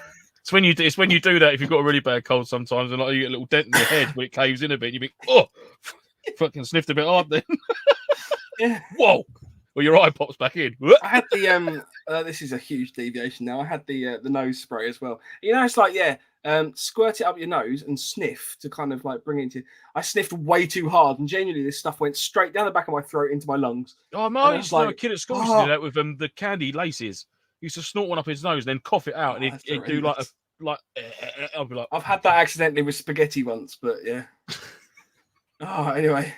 It's when you do that if you've got a really bad cold sometimes, and like you get a little dent in your head when it caves in a bit, and you think, oh, fucking sniffed a bit hard then. Yeah. Whoa. Well, your eye pops back in. I had the this is a huge deviation now. I had the nose spray as well. You know, it's like squirt it up your nose and sniff to kind of like bring it into. I sniffed way too hard, and genuinely this stuff went straight down the back of my throat into my lungs. Oh, I used to know a kid at school used to do that with the candy laces. He used to snort one up his nose, and then cough it out, and he'd do I'll be like, I've had that accidentally with spaghetti once, but yeah. Anyway,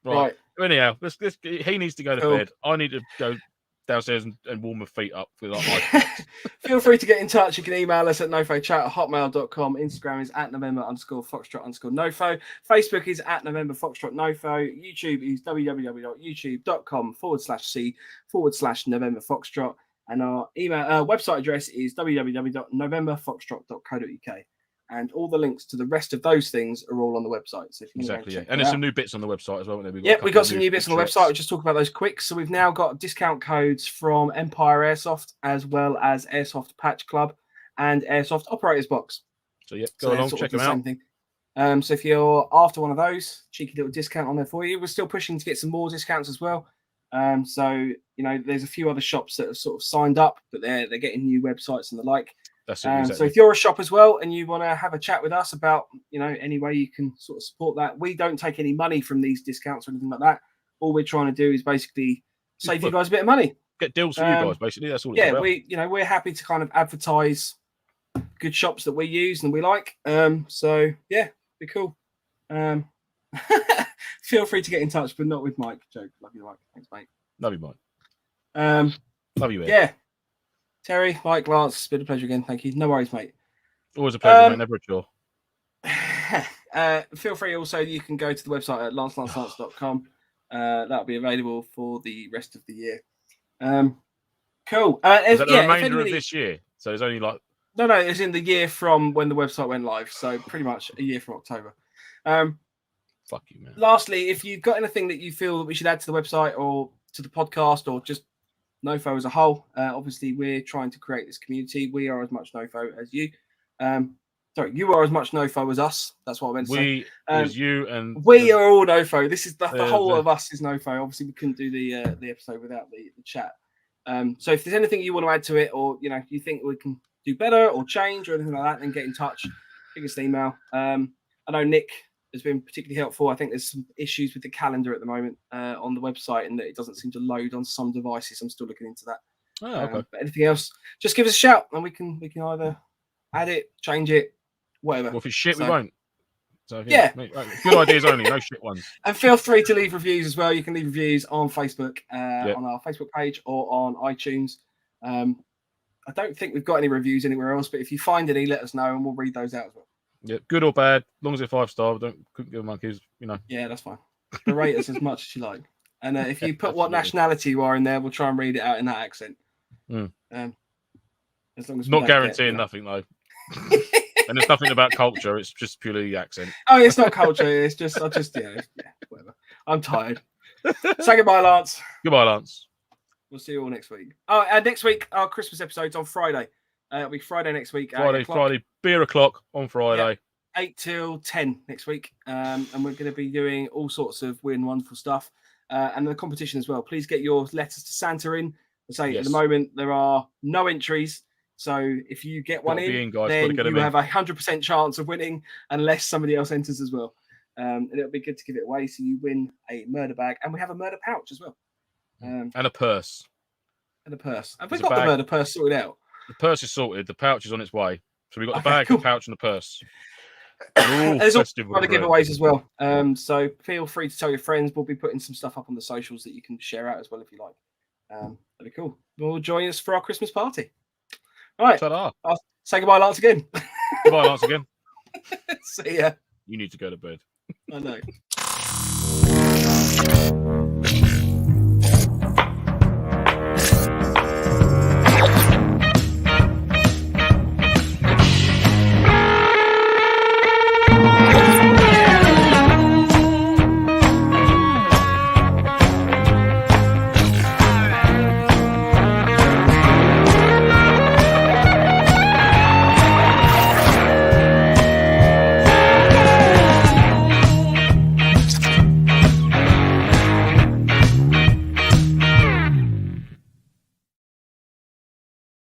right. Anyhow, he needs to go to bed. I need to go downstairs and warm my feet up with Feel free to get in touch. You can email us at nofochat@hotmail.com. Instagram is @November_Foxtrot_Nofo. Facebook is @November Foxtrot Nofo. YouTube is www.youtube.com/C/November Foxtrot. And our website address is www.novemberfoxtrot.co.uk. And all the links to the rest of those things are all on the website. So if you exactly, yeah. And there's some new bits on the website as well. We've got some new bits on the website. We'll just talk about those quick. So we've now got discount codes from Empire Airsoft, as well as Airsoft Patch Club and Airsoft Operators Box. So yeah, go along, check them out. Thing. So if you're after one of those, cheeky little discount on there for you. We're still pushing to get some more discounts as well. So you know, there's a few other shops that have sort of signed up, but they're getting new websites and the like. That's it, exactly. So if you're a shop as well and you want to have a chat with us about, you know, any way you can sort of support that, we don't take any money from these discounts or anything like that. All we're trying to do is basically save you guys a bit of money. Get deals for you guys, basically. That's all. Yeah, we're happy to kind of advertise good shops that we use and we like. So yeah, be cool. Feel free to get in touch, but not with Mike. Joke. Love you, Mike. Thanks, mate. Love you, Mike. Love you, Ed. Yeah. Terry, Mike, Lance, it's been a pleasure again. Thank you. No worries, mate. Always a pleasure, mate. Never a chore. Feel free also, you can go to the website at lancelance.com. That'll be available for the rest of the year. Cool. Is that the remainder of this year? So there's only like... No, it's in the year from when the website went live. So pretty much a year from October. Fuck you, man. Lastly, if you've got anything that you feel that we should add to the website or to the podcast or just NoFo as a whole, obviously we're trying to create this community. We are as much NoFo as you. You are as much NoFo as us. That's what I meant to say. Is you and we are all NoFo. This is the whole of us is NoFo. Obviously, we couldn't do the episode without the chat. So if there's anything you want to add to it, or you know you think we can do better or change or anything like that, then get in touch. Give us an email. I know Nick has been particularly helpful. I think there's some issues with the calendar at the moment on the website, and that it doesn't seem to load on some devices. I'm still looking into that. Oh, okay. But anything else, just give us a shout, and we can either add it, change it, whatever. Well, if it's shit, we won't. So yeah, good ideas only, no shit ones. And feel free to leave reviews as well. You can leave reviews on Facebook, on our Facebook page, or on iTunes. I don't think we've got any reviews anywhere else, but if you find any, let us know, and we'll read those out as well. Yeah, good or bad, as long as they're 5-star, couldn't give monkeys, you know. Yeah, that's fine. Berate us as much as you like. And if you put what nationality you are in there, we'll try and read it out in that accent. Mm. As long as not guaranteeing nothing though. And there's nothing about culture, it's just purely the accent. Oh, it's not culture, it's just whatever. I'm tired. Say goodbye, Lance. Goodbye, Lance. We'll see you all next week. Oh, and next week our Christmas episode's on Friday. It'll be Friday next week. Friday, beer o'clock on Friday. 8 till 10 next week. And we're going to be doing all sorts of weird and wonderful stuff. And the competition as well. Please get your letters to Santa in. At the moment, there are no entries. So if you get one in, then you have a 100% chance of winning unless somebody else enters as well. And it'll be good to give it away. So you win a murder bag. And we have a murder pouch as well. And a purse. Have we got the murder purse sorted out? The purse is sorted. The pouch is on its way. So we've got the bag, the pouch, and the purse. There's also other giveaways as well. So feel free to tell your friends. We'll be putting some stuff up on the socials that you can share out as well if you like. That'd be cool. We'll join us for our Christmas party. All right. Ta-da. I'll say goodbye, Lance, again. Goodbye, Lance, again. See ya. You need to go to bed. I know.